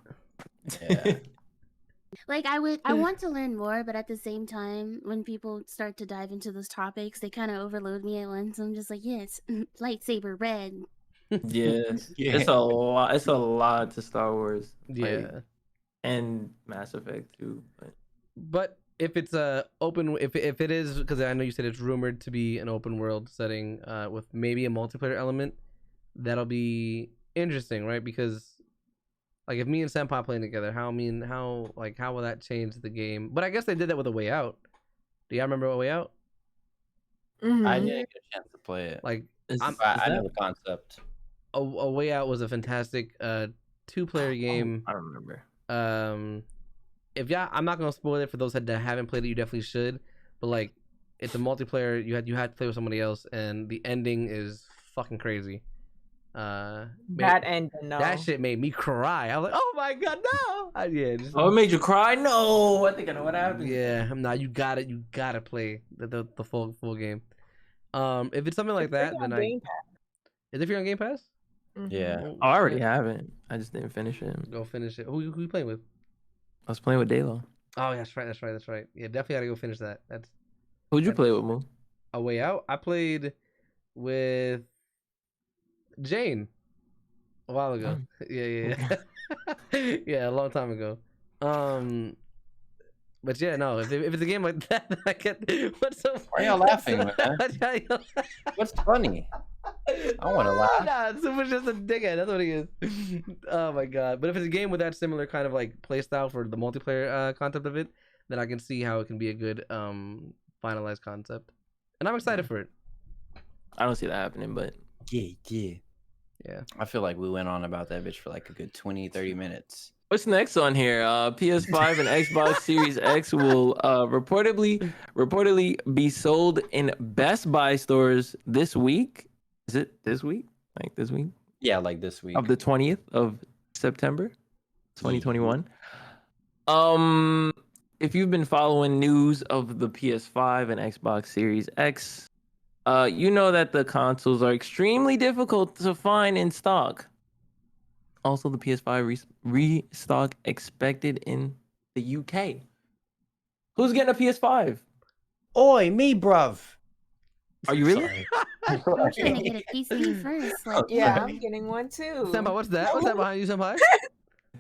Yeah.
Like I want to learn more, but at the same time, when people start to dive into those topics, they kind of overload me at once. I'm just like, yes, lightsaber red.
Yeah,
Yeah.
it's a lot. It's a lot to Star Wars.
Yeah.
like, and Mass Effect too.
But if it's a open, if it is, because I know you said it's rumored to be an open world setting, with maybe a multiplayer element, that'll be interesting, right? Because like if me and Senpai playing together, how will that change the game? But I guess they did that with A Way Out. Do y'all remember A Way Out?
I didn't get a chance to play it.
Like
I know the concept.
A Way Out was a fantastic 2-player game.
I remember.
If y'all, I'm not gonna spoil it for those that haven't played it. You definitely should. But like, it's a multiplayer. You had to play with somebody else, and the ending is fucking crazy.
That ending, no.
That shit made me cry. I was like, oh my god, no!
Oh, it made you cry? No, I think I know what happened.
Yeah, I'm not. You gotta play the full game. If it's something like that, then
Game
is it free on Game Pass?
Yeah.
Well,
Oh, I already
shit.
have it. I just didn't finish it.
Go finish it. Who you playing with?
I was playing with Dalo.
Oh, yeah, that's right. Yeah, definitely gotta go finish that. That's
Who'd you play with, Moo?
A Way Out. I played with Jane a while ago. Yeah. Yeah, a long time ago. But yeah, no. If it's a game like that, I get. What's so?
Why y'all laughing, man? What's funny? I want to laugh.
Nah, Super's just a dickhead. That's what he is. Oh my god! But if it's a game with that similar kind of like play style for the multiplayer concept of it, then I can see how it can be a good finalized concept, and I'm excited for it.
I don't see that happening, but
Yeah. I feel like we went on about that bitch for like a good 20-30 minutes.
what's next on here? PS5 and Xbox Series X will reportedly be sold in Best Buy stores this week. Is it this week? Like this week?
Yeah, like this week.
Of the 20th of September, 2021. If you've been following news of the PS5 and Xbox Series X, you know that the consoles are extremely difficult to find in stock. Also, the PS5 restock expected in the UK. Who's getting a PS5?
Oi, me, bruv.
Are you really?
Sorry.
I'm trying to get a PC first. Like,
Yeah, I'm getting one too.
Senpai, what's that? What's that behind you, Senpai?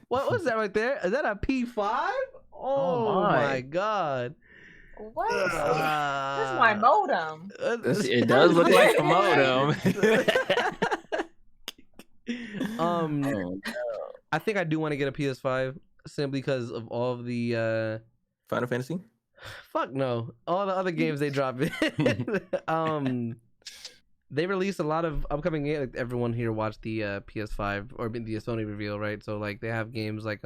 What's that right there? Is that a P5? Oh
my.
my god.
What? That's my modem.
It does look like a modem.
Oh, no.
I think I do want to get a PS5 simply because of all of the
Final Fantasy?
fuck no, all the other games they drop in. They released a lot of upcoming games. Like everyone here watched the PS5 or the Sony reveal, right? So like they have games like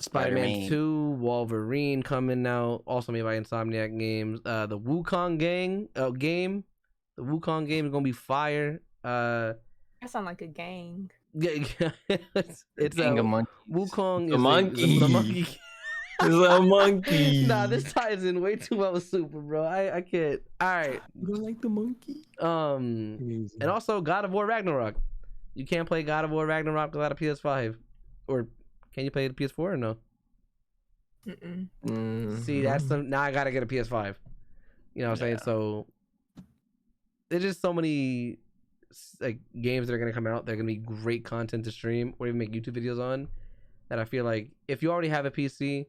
Spider-Man 2, Wolverine coming out, also made by Insomniac Games. The Wukong game, the Wukong game is gonna be fire.
That sounds like a gang.
it's
Gang of monkeys.
Wukong
A
is
monkey.
a monkey.
It's a monkey.
Nah, this ties in way too well with Super, bro. I can't. All right.
You don't like the monkey?
And also God of War Ragnarok. You can't play God of War Ragnarok without a PS5, or can you play the PS4 or no? See, that's some. Now I gotta get a PS5. You know what I'm saying? So there's just so many like games that are gonna come out. They're gonna be great content to stream or even make YouTube videos on. That I feel like if you already have a PC,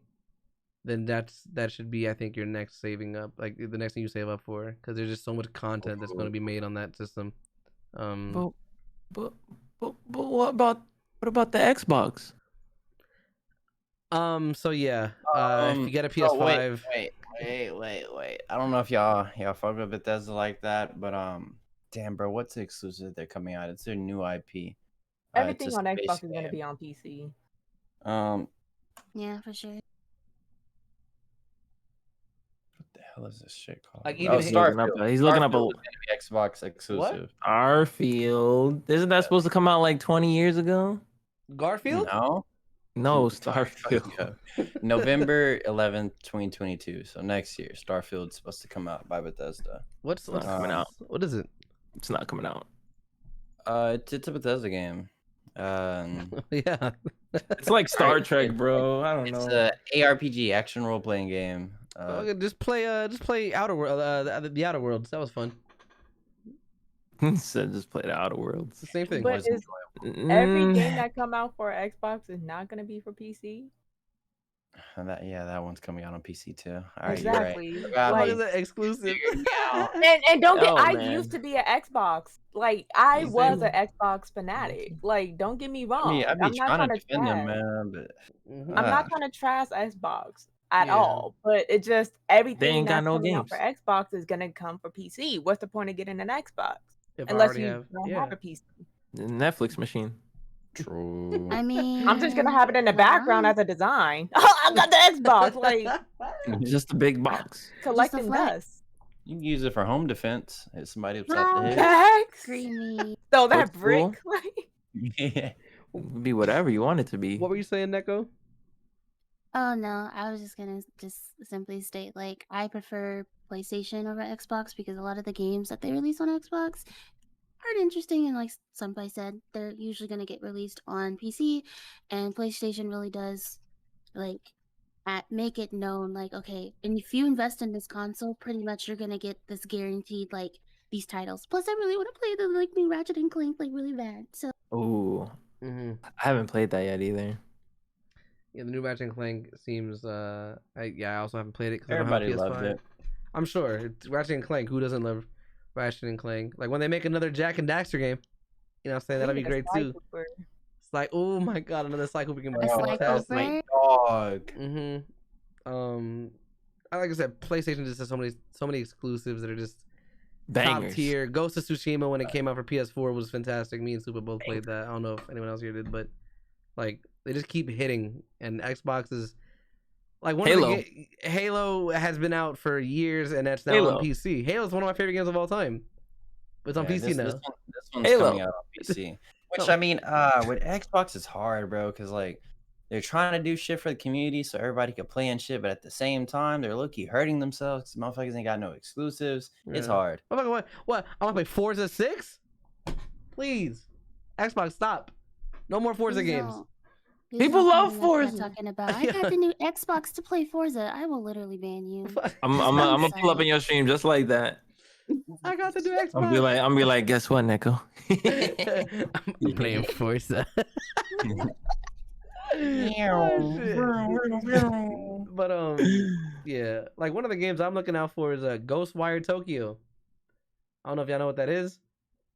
then that should be, I think, your next saving up, like the next thing you save up for, because there's just so much content that's going to be made on that system.
But what about the Xbox?
So yeah, if you get a PS5,
wait. I don't know if y'all fuck with Bethesda like that, but damn, bro, what's the exclusive they're coming out? It's their new IP.
Everything on
space
Xbox is going to
game.
be on PC.
yeah, for sure.
What the hell is this shit called?
Like,
Oh,
even
Starfield.
He's looking up
Starfield is gonna be Xbox exclusive.
Starfield. Isn't that supposed to come out like 20 years ago?
Garfield.
No, Starfield.
November 11th, 2022. So next year, Starfield's supposed to come out by Bethesda.
What's
not coming out.
What is it?
It's not coming out.
It's a Bethesda game.
Yeah,
It's like Star Trek, bro. I don't
It's
know.
a ARPG action role playing game.
Okay, just play Outer World, the Outer Worlds. That was fun.
Said just play the Outer Worlds.
It's the same thing.
But is every game that come out for Xbox is not going to be for PC?
That one's coming out on PC too. All right,
Exactly.
you're right.
What
Like,
is that exclusive?
and don't get.
Oh,
I
man.
used to be an Xbox. Like I
Same.
was an Xbox fanatic. Like don't get me wrong.
I'd
I'm
be
not
trying to
trying to
defend them,
trash.
man, but
I'm not trying to trash Xbox at
Yeah.
all. But it just
They
everything
ain't got
that's
no
coming out for
games.
Xbox is gonna come for PC. What's the point of getting an Xbox
If I
unless
already
you
have,
don't
yeah.
have a PC?
The Netflix machine.
true.
I mean,
I'm just gonna have it in the background
wow.
as a design. I got the Xbox. Like
It's just a big box.
collecting
flex.
dust.
You can use it for home defense. Hit somebody upside the head.
Facts.
Creamy.
So that
What's cool?
brick. Like,
Yeah.
Be whatever you want it to be.
What were you saying, Neko?
Oh no, I was just gonna simply state like I prefer PlayStation over Xbox because a lot of the games that they release on Xbox aren't interesting, and like somebody said, they're usually gonna get released on PC, and PlayStation really does like make it known like, okay, and if you invest in this console, pretty much you're gonna get this guaranteed like these titles. Plus, I really want to play the like new Ratchet and Clank like really bad. So
Ooh,
Mm-hmm.
I haven't played that yet either.
Yeah, the new Ratchet and Clank seems. I also haven't played it because I don't
Everybody
have a PS5.
loved it.
I'm sure it's Ratchet and Clank. Who doesn't love Ratchet and Clank? Like when they make another Jack and Daxter game, you know, what I'm saying that'll be
Ooh, the
great
Sly
too.
Cooper.
It's like, oh my god, another Cycle game would
A
be
Sly
fantastic.
Cooper?
Dog.
Like I said, PlayStation just has so many exclusives that are just top
Bangers.
tier. Ghost of Tsushima when it came out for PS4 was fantastic. Me and Super both played that. I don't know if anyone else here did, but like they just keep hitting. And Xbox is like one
Halo.
of the Halo has been out for years, and that's now
Halo.
on PC. Halo's one of my favorite games of all time. But it's on PC now.
This one's
Halo.
coming out on PC. Which I mean, with Xbox it's hard, bro, because like they're trying to do shit for the community so everybody can play and shit, but at the same time they're low-key hurting themselves because motherfuckers ain't got no exclusives. It's
Yeah.
hard.
What? I want to play Forza 6? Please, Xbox, stop! No more Forza
Please
games.
don't. Please
People
don't
love
tell me that's what
Forza.
I'm talking about. I got the new Xbox to play Forza. I will literally ban you.
I'm gonna pull up in your stream just like that.
I got the new Xbox.
I'm be like, guess what, Neko?
I'm playing Forza. Oh, shit. But yeah, like one of the games I'm looking out for is Ghostwire Tokyo. I don't know if y'all know what that is.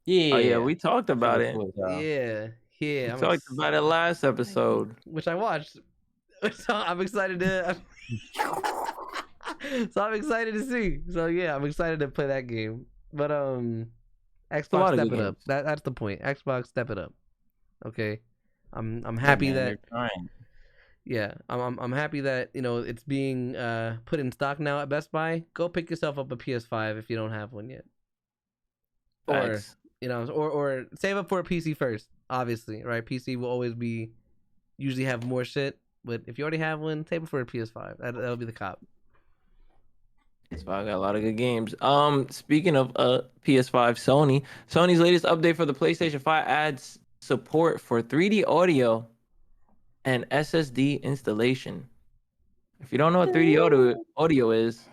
Yeah.
Oh yeah, we talked about it.
Yeah,
We
I'm
talked about it last episode.
which I watched. So I'm excited to. So I'm excited to see. So yeah, I'm excited to play that game. But Xbox step it up. That's the point. Xbox step it up. Okay, I'm happy that. Yeah, I'm happy that it's being put in stock now at Best Buy. Go pick yourself up a PS5 if you don't have one yet.
Facts.
Or save up for a PC first. Obviously, right? PC will always usually have more shit. But if you already have one, save it for a PS5. That'll be the cop.
So I got a lot of good games. Speaking of PS5, Sony's latest update for the PlayStation 5 adds support for 3D audio and SSD installation. If you don't know what 3D audio is,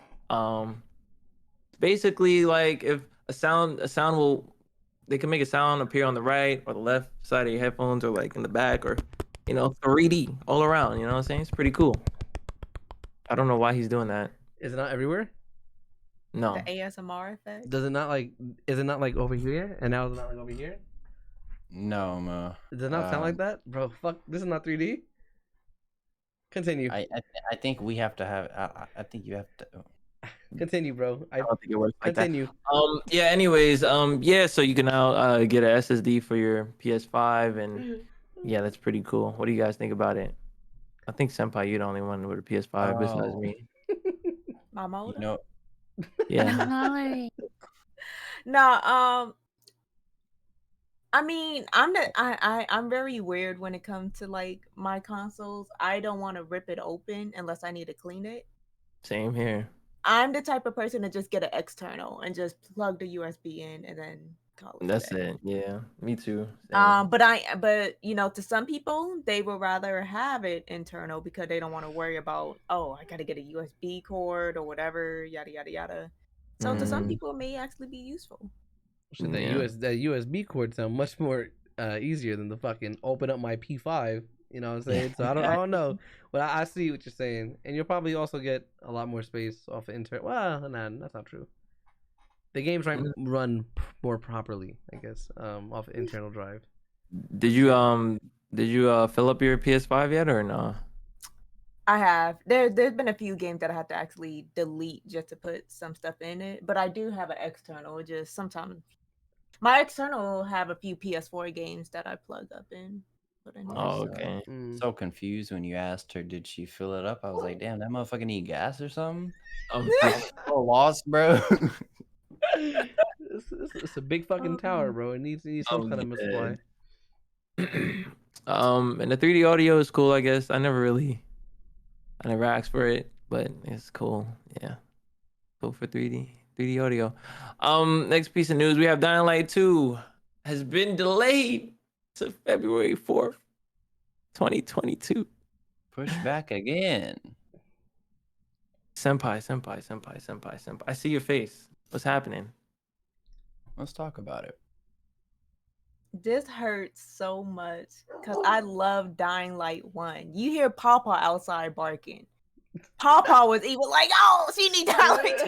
basically like if a sound they can make a sound appear on the right or the left side of your headphones or like in the back or 3D all around. You know what I'm saying? It's pretty cool. I don't know why he's doing that.
Is it not everywhere?
No.
The ASMR effect.
Does it not like? Is it not like over here? And now it's not like over here?
No, man.
Does it not sound like that, bro? Fuck, this is not 3D. Continue.
I think we have to have. I think you have to.
Continue, bro.
I don't think it works like
Continue.
that. Yeah. Anyways, yeah. So you can now get an SSD for your PS5, and yeah, that's pretty cool. What do you guys think about it? I think Senpai, you're the only one with a PS5 besides me.
My mode.
No.
Yeah.
No. I mean, I'm very weird when it comes to like my consoles. I don't want to rip it open unless I need to clean it.
Same here.
I'm the type of person to just get an external and just plug the USB in and then call it.
That's it. Yeah, me too. Same.
But to some people they would rather have it internal because they don't want to worry about, oh, I gotta get a USB cord or whatever, yada yada yada. So to some people it may actually be useful.
Should that USB cord sound much more easier than the fucking open up my P5? You know what I'm saying? So I don't know, but I see what you're saying, and you'll probably also get a lot more space off of internal. Well, nah, that's not true. The games run more properly, I guess, off internal drive.
Did you fill up your PS5 yet or no?
I have. There's been a few games that I had to actually delete just to put some stuff in it, but I do have an external. Just sometimes my external will have a few PS4 games that I plug up in.
Oh, okay.
So confused when you asked her, did she fill it up? I was like, damn, that motherfucker need gas or something.
I'm
so lost, bro.
It's a big fucking tower, bro. It needs some kind of supply.
And the 3D audio is cool, I guess. I never asked for it, but it's cool. Yeah. Cool for 3D audio. Next piece of news, we have Dying Light 2 has been delayed to February 4th, 2022.
Push back again.
Senpai. I see your face. What's happening?
Let's talk about it.
This hurts so much because I love Dying Light 1. You hear Pawpaw outside barking. Pawpaw was even like, oh, she needs Dying Light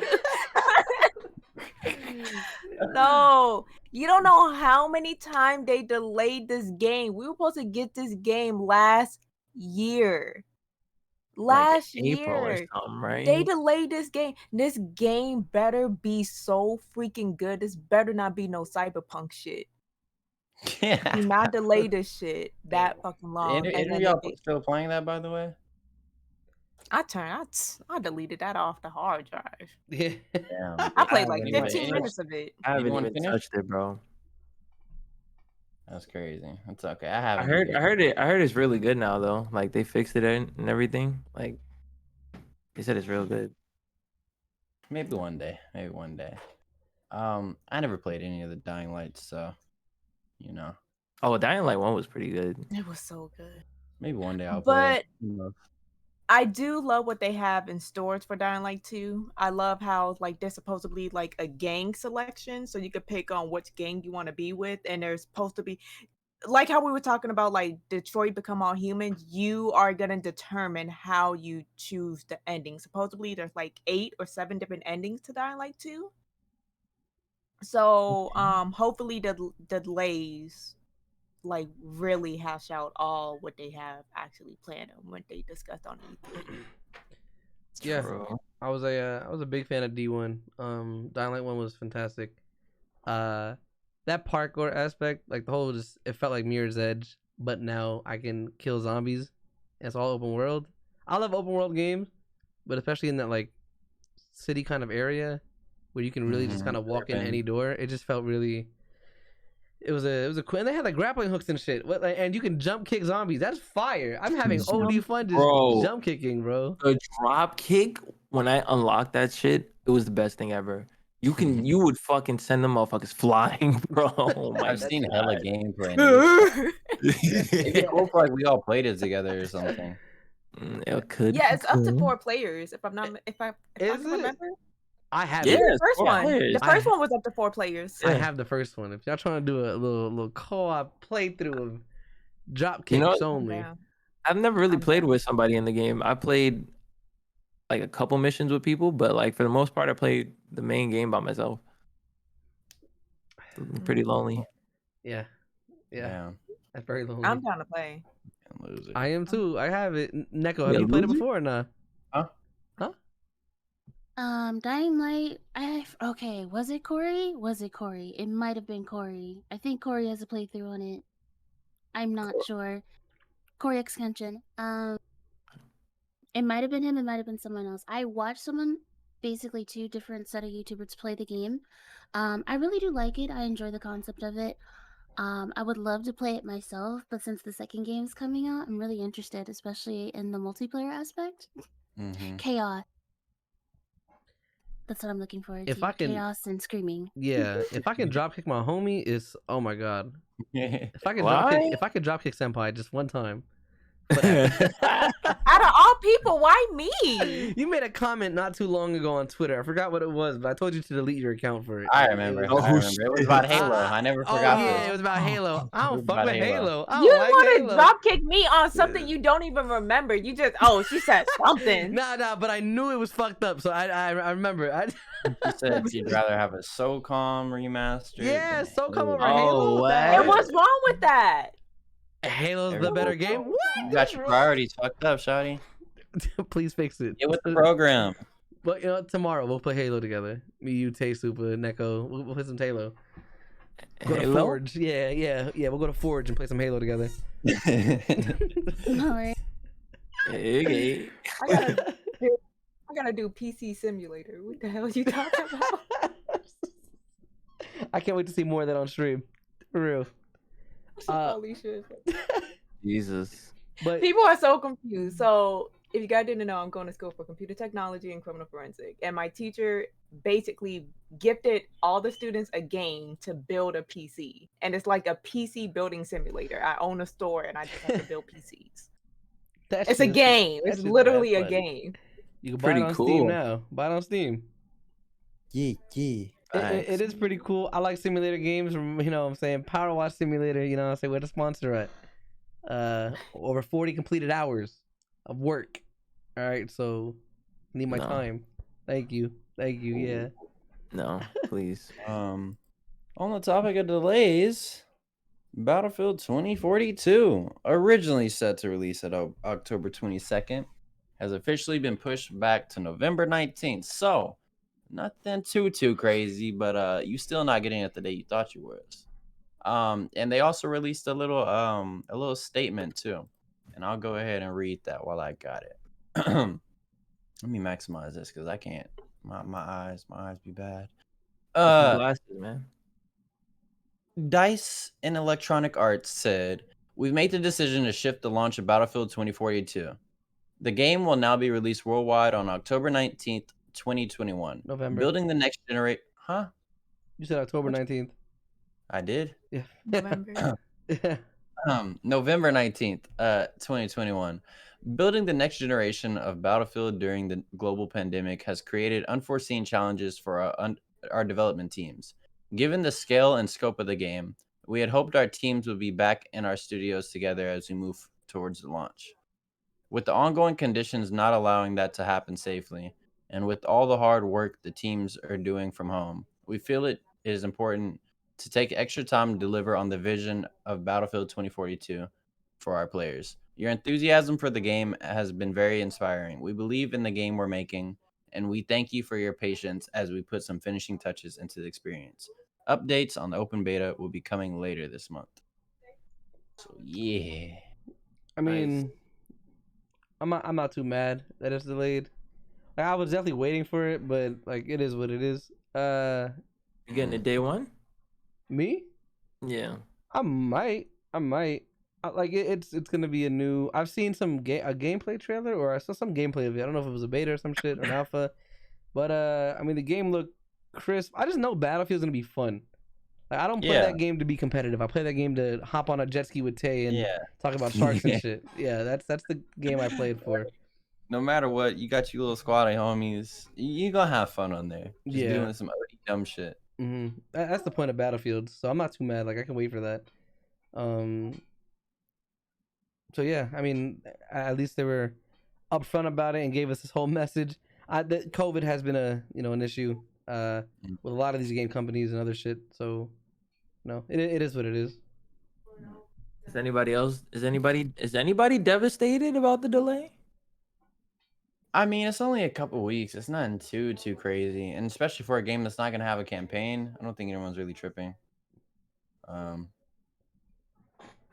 2. No, you don't know how many times they delayed this game. We were supposed to get this game last year. Last
April or
year.
something, right?
They delayed this game. This game better be so freaking good. This better not be no cyberpunk shit.
Yeah.
Do not delay this shit that fucking long. And then
y'all still playing that, by the way?
I deleted that off the hard drive.
Yeah.
Damn.
I played like
Anyone-
15
anyone-
minutes of it.
I haven't
Anyone
even
finished?
touched it, bro.
That's crazy. It's okay. I
I
haven't.
heard
either.
I heard it's really good now though. Like they fixed it and everything. Like they said it's real good.
Maybe one day. Maybe one day. I never played any of the Dying Lights, so you know,
Oh, Dying Light 1 was pretty good.
It was so good.
maybe one day I'll play. it. Who knows?
I do love what they have in stores for Dying Light 2. I love how like there's supposedly like a gang selection, so you could pick on which gang you want to be with, and there's supposed to be like how we were talking about like Detroit Become All Human. You are gonna determine how you choose the ending. Supposedly there's like 8 or 7 different endings to Dying Light 2. So hopefully the delays like really hash out all what they have actually planned and what they discussed on E3.
Yeah.
True.
I was a big fan of D1. Dying Light 1 was fantastic. That parkour aspect, like the whole it felt like Mirror's Edge, but now I can kill zombies. And it's all open world. I love open world games, but especially in that like city kind of area where you can really just kind of walk in any door. It just felt really. It was a cool, and they had like grappling hooks and shit. And you can jump kick zombies. That's fire. I'm having OD fun just jump kicking, bro.
The drop kick when I unlocked that shit, it was the best thing ever. You would fucking send them motherfuckers flying, bro. Oh my
I've seen hella gameplay.
It'd
It'd be cool if like we all played it together or something.
It could.
Yeah, it's up to
cool.
4 players. If I can remember.
I have
Yeah,
it.
The first one.
players.
The first one was up to 4 players.
I have the first one. If y'all trying to do a little co-op playthrough of drop kicks
You know,
only.
Yeah.
I've never really
I'm
played
down.
with somebody in the game. I played like a couple missions with people, but like for the most part, I played the main game by myself. Pretty lonely.
Yeah.
Yeah.
That's very lonely.
I'm down to play.
Loser.
I am too. I have it. Neko, have
Yeah,
you played it
loser?
before or not?
Dying Light. Okay. Was it Corey? It might have been Corey. I think Corey has a playthrough on it. I'm not sure. Corey X Kenshin. It might have been him. It might have been someone else. I watched someone, basically 2 different set of YouTubers play the game. I really do like it. I enjoy the concept of it. I would love to play it myself, but since the second game's coming out, I'm really interested, especially in the multiplayer aspect.
Mm-hmm.
Chaos. That's what I'm looking forward
If
to.
I can-
Chaos and screaming.
Yeah. If I can drop kick my homie, it's oh my god.
Yeah.
If I could
Why?
drop kick Senpai just one time.
Out of all people, why me?
You made a comment not too long ago on Twitter. I forgot what it was, but I told you to delete your account for it.
I remember.
Oh,
I remember. It was about
shit.
Halo. I never
Oh
forgot
yeah,
this.
it was about Halo. I
It
don't
was
fuck
about
with
Halo.
Halo. I
You
don't like
want to
Halo.
drop kick me on something you don't even remember. You just she said something.
Nah, but I knew it was fucked up, so I remember.
You said you'd rather have a SOCOM remaster.
Yeah,
than
SOCOM
Halo.
over
Oh,
Halo.
what?
And what's wrong with that?
Halo's the
Everyone-
better game. What?
You got your priorities fucked up, Shotty.
Please fix it.
Get with the program.
But you know, tomorrow we'll play Halo together. Me, you, Tay, Super, Neko. We'll play some Halo. Go to
Halo?
Forge. Yeah. We'll go to Forge and play some Halo together.
Alright.
Okay.
I gotta do PC Simulator. What the hell are you talking about?
I can't wait to see more of that on stream. For real.
Holy shit.
Jesus.
But
People are so confused. So, if you guys didn't know, I'm going to school for computer technology and criminal forensic. And my teacher basically gifted all the students a game to build a PC. And it's like a PC building simulator. I own a store and I just have to build PCs. It's a game. It's literally a game.
You can buy
Pretty
it on
cool.
Steam now. Buy it on Steam.
Yeah.
It is pretty cool. I like simulator games. You know what I'm saying? Power Wash Simulator, you know what I'm saying? Where the sponsor at? Over 40 completed hours of work. All right, so need my
No.
time. Thank you. Yeah.
No, please.
On the topic of delays, Battlefield 2042, originally set to release at October 22nd, has officially been pushed back to November 19th. So, nothing too crazy, but you still not getting it the day you thought you was. And they also released a little statement too. And I'll go ahead and read that while I got it. Let me maximize this because I can't. My eyes be bad.
Glasses, man.
DICE and Electronic Arts said, "We've made the decision to shift the launch of Battlefield 2042. The game will now be released worldwide on October 19th, 2021.
November.
Building the next generation." Huh?
You said October 19th.
I did?
Yeah.
November.
November 19th, 2021. Building the next generation of Battlefield during the global pandemic has created unforeseen challenges for our development teams. Given the scale and scope of the game, we had hoped our teams would be back in our studios together as we move towards the launch. With the ongoing conditions not allowing that to happen safely, and with all the hard work the teams are doing from home, we feel it is important to take extra time to deliver on the vision of Battlefield 2042 for our players. Your enthusiasm for the game has been very inspiring. We believe in the game we're making, and we thank you for your patience as we put some finishing touches into the experience. Updates on the open beta will be coming later this month. So yeah.
I mean,
Nice.
I'm not too mad that it's delayed. Like, I was definitely waiting for it, but like it is what it is.
You getting it day one?
Me?
Yeah.
I might. Like it's gonna be a new. I've seen a gameplay trailer, or I saw some gameplay of it. I don't know if it was a beta or some shit or an alpha, but I mean the game looked crisp. I just know Battlefield's gonna be fun. Like, I don't play that game to be competitive. I play that game to hop on a jet ski with Tay and talk about sharks and shit. Yeah, that's the game I played for.
No matter what, you got your little squad of homies. You gonna have fun on there. Just doing some OD dumb shit.
Mm-hmm. That's the point of Battlefield. So I'm not too mad. Like I can wait for that. So yeah, I mean, at least they were upfront about it and gave us this whole message. That COVID has been an issue with a lot of these game companies and other shit. So no, it is what it is.
Is anybody devastated about the delay?
I mean, it's only a couple weeks. It's nothing too crazy, and especially for a game that's not gonna have a campaign, I don't think anyone's really tripping.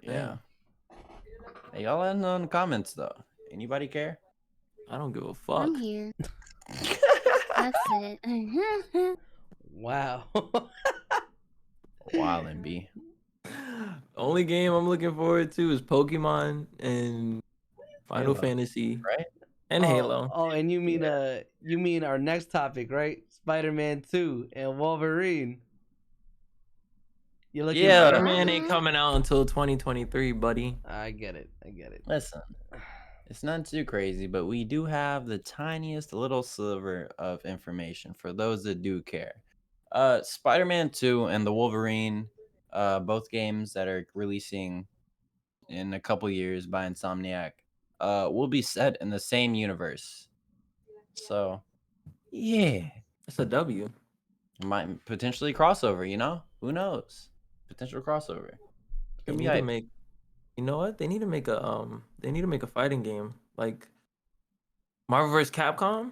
Yeah. Hey, y'all let us know in the comments though. Anybody care?
I don't give a fuck.
I'm here. That's it.
Wow.
Wildin' B.
Only game I'm looking forward to is Pokemon and Final Fantasy,
Right?
and Halo.
Oh, and you mean our next topic, right? Spider-Man 2 and Wolverine. You're looking
Spider-Man ain't coming out until 2023, buddy.
I get it.
Listen, it's not too crazy, but we do have the tiniest little sliver of information for those that do care. Spider-Man 2 and the Wolverine, both games that are releasing in a couple years by Insomniac, will be set in the same universe. So, yeah.
It's a W.
Might potentially crossover, you know? Who knows? Potential crossover.
They need to make. You know what? They need to make a fighting game like Marvel vs. Capcom,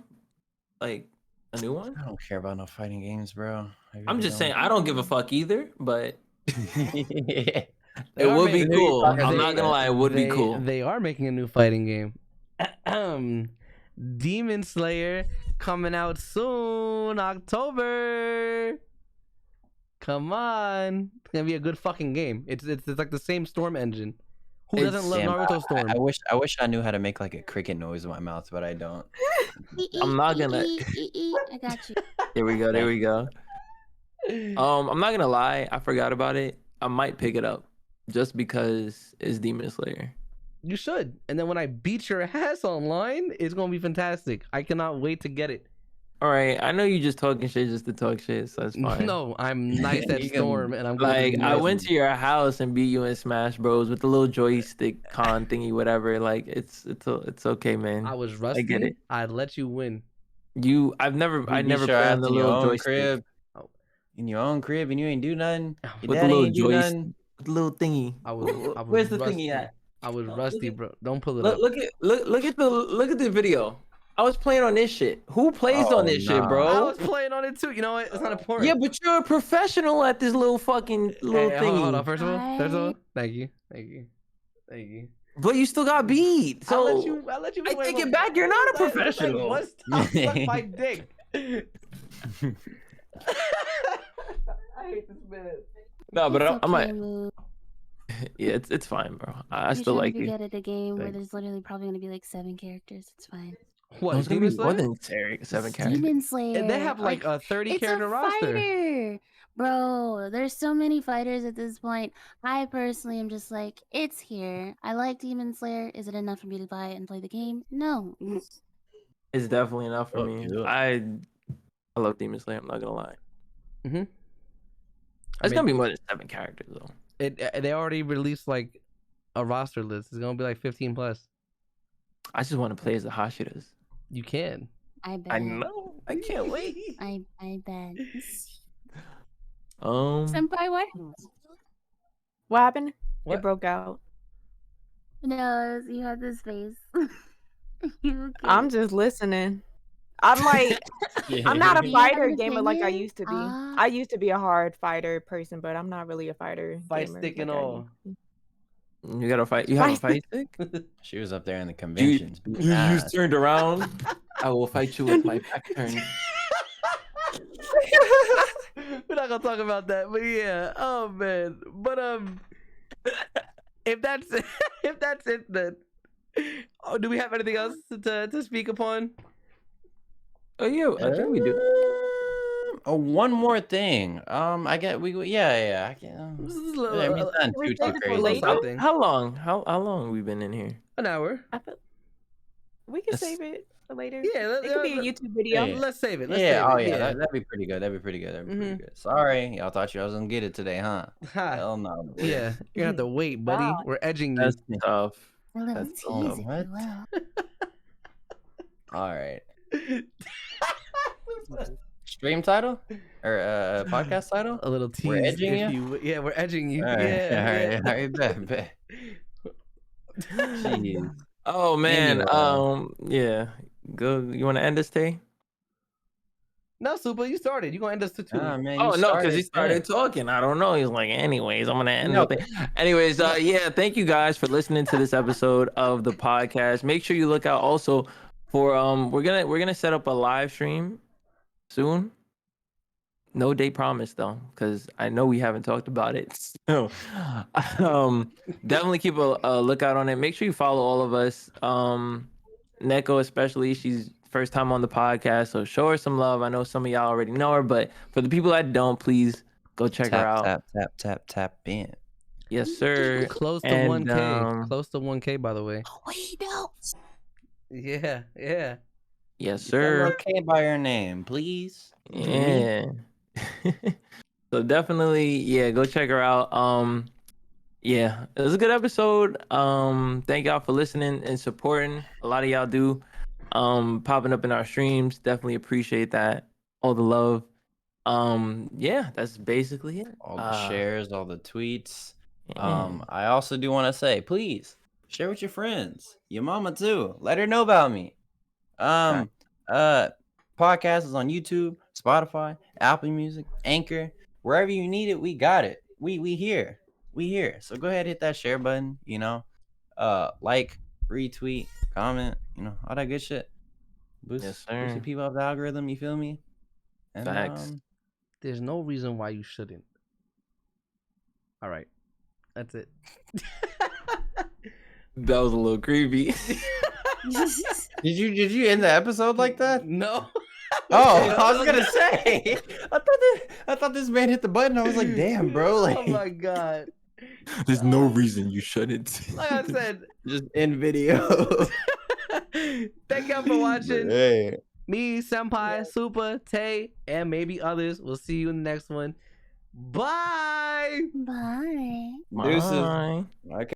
like a new one.
I don't care about no fighting games, bro.
I'm just saying I don't give a fuck either, but
it
it would be cool. I'm not gonna lie, it would be cool.
They are making a new fighting game. Demon Slayer coming out soon, October. Come on, it's gonna be a good fucking game. It's like the same Storm engine. Who doesn't love Naruto Storm?
I wish I knew how to make like a cricket noise with my mouth, but I don't.
I'm not gonna.
I got you.
There we go. I'm not gonna lie, I forgot about it. I might pick it up just because it's Demon Slayer.
You should. And then when I beat your ass online, it's gonna be fantastic. I cannot wait to get it.
All right, I know you just talking shit just to talk shit, so that's fine.
No, I'm nice at
You can-
Storm, and I'm going to
Like
be
I
nice.
went to your house and beat you in Smash Bros with the little joystick con thingy, whatever. Like it's okay, man.
I was
I
rusty.
get it.
I'd let you win.
I never
You beat your
played
ass
on the
in your
little
own
joystick
crib.
Oh.
In your own crib, and you ain't do nothing. Your
with the
daddy
little
ain't do
joystick,
nothing.
with the little thingy.
I was
Where's the
rusty.
thingy at?
I was
Look
rusty,
at-
bro. Don't pull it
Look,
up.
look at the video. I was playing on this shit. Who plays on
Oh,
this shit,
nah.
bro?
I was playing on it too. You know what? It's not important.
Yeah, but you're a professional at this little fucking little
Hey,
thingy.
hold on. First of all, thank you.
But you still got beat. So
I'll let you.
I take it back. You're not a professional.
Like, suck my dick. I hate this man.
No, but
It's
I might.
okay, Moo.
Yeah, it's fine, bro. I
You're
still
trying
like
to
you.
get at a game where
Thanks.
there's literally probably gonna be like 7 characters. It's fine.
What?
No, it's gonna be
Demon
more
Slayer?
than 7 characters.
Demon Slayer.
And they have like a 30
it's
character
a
roster.
fighter, bro. There's so many fighters at this point. I personally am just like, it's here. I like Demon Slayer. Is it enough for me to buy it and play the game? No.
It's definitely enough for
Oh,
me.
yeah.
I love Demon Slayer. I'm not gonna lie.
Mm-hmm.
It's gonna be more than 7 characters though.
They already released like a roster list. It's gonna be like 15 plus.
I just want to play as the Hashiras.
You can.
I bet.
I know. I can't wait.
I bet.
Um,
Senpai, what?
What happened?
What?
It broke out.
No, you had this face. You okay?
I'm just listening. I'm like, I'm not
Do
a
you have
fighter
an
gamer like I
opinion?
used to be.
Ah.
I used to be a hard fighter person, but I'm not really a fighter.
Fight
gamer
stick and
like I
all.
used to.
you gotta fight. You have a fight stick.
She was up there in the
You
conventions. beating ass.
turned around. I will fight you with my back turned.
We're not gonna talk about that, but yeah. Oh man. But if that's it, then do we have anything else to speak upon?
Oh yeah, I think we do.
Oh, one more thing. I get yeah. I can.
This is a
Yeah,
little-
I mean, it's not
we
too
save it for
crazy.
later?
but-
something.
How long? How long have we been in here?
An hour.
I feel we can
That's-
save it for later.
Yeah,
It could be a YouTube video.
Yeah.
Let's save it. Let's
Yeah,
save
oh
it.
yeah, that'd be pretty good. That'd be pretty
Mhm.
good. Sorry, y'all thought you was gonna get it today, huh?
Ha.
Hell no.
Yeah, you're gonna have to wait, buddy.
Wow.
We're edging you.
That's tough.
A little
That's
tease,
all.
if
What?
you will.
All right. Stream title or podcast title?
A little tease.
We're edging
if
you?
Yeah, we're edging you.
All right,
Yeah,
all right, bet. Jeez.
Oh man.
Anyway.
Yeah. Go. You want to end this day?
No, Super, you started. You gonna end us too?
Nah, man,
Oh
you
no, because he
started.
started talking. I don't know. He's like, anyways, I'm gonna end
No.
the thing. Anyways, yeah, thank you guys for listening to this episode of the podcast. Make sure you look out also for we're gonna set up a live stream soon. No date promise though, because I know we haven't talked about it. So definitely keep a lookout on it. Make sure you follow all of us. Neko especially, she's first time on the podcast, so show her some love. I know some of y'all already know her, but for the people that don't, please go check her out.
Tap in.
Yes, sir.
Close to
And,
1K. Close to 1K, by the way.
Oh, wait, no.
Yeah.
Yes,
Sir.
sir.
Okay by your name, please.
Yeah. So definitely, yeah, go check her out. Yeah, it was a good episode. Thank y'all for listening and supporting. A lot of y'all do. Popping up in our streams. Definitely appreciate that. All the love. Yeah, that's basically it.
All the shares, all the tweets.
Yeah.
I also do want to say, please share with your friends, your mama too. Let her know about me. Podcast is on YouTube, Spotify, Apple Music, Anchor, wherever you need it, we got it. We here. So go ahead, hit that share button, like, retweet, comment, all that good shit. Boost
Yes, sir.
the people up the algorithm, you feel me? And,
Facts.
There's no reason why you shouldn't. All right. That's it.
That was a little creepy.
Did you end the episode like that?
No.
Oh, I was gonna say. I thought this man hit the button. I was like, damn, bro. Like,
Oh my god.
There's no reason you shouldn't.
Like I said,
just end video.
thank y'all for watching.
Hey.
Me, Senpai,
Yeah.
Super, Tay, and maybe others. We'll see you in the next one. Bye.
Bye.
Deuces.
Bye.
Okay.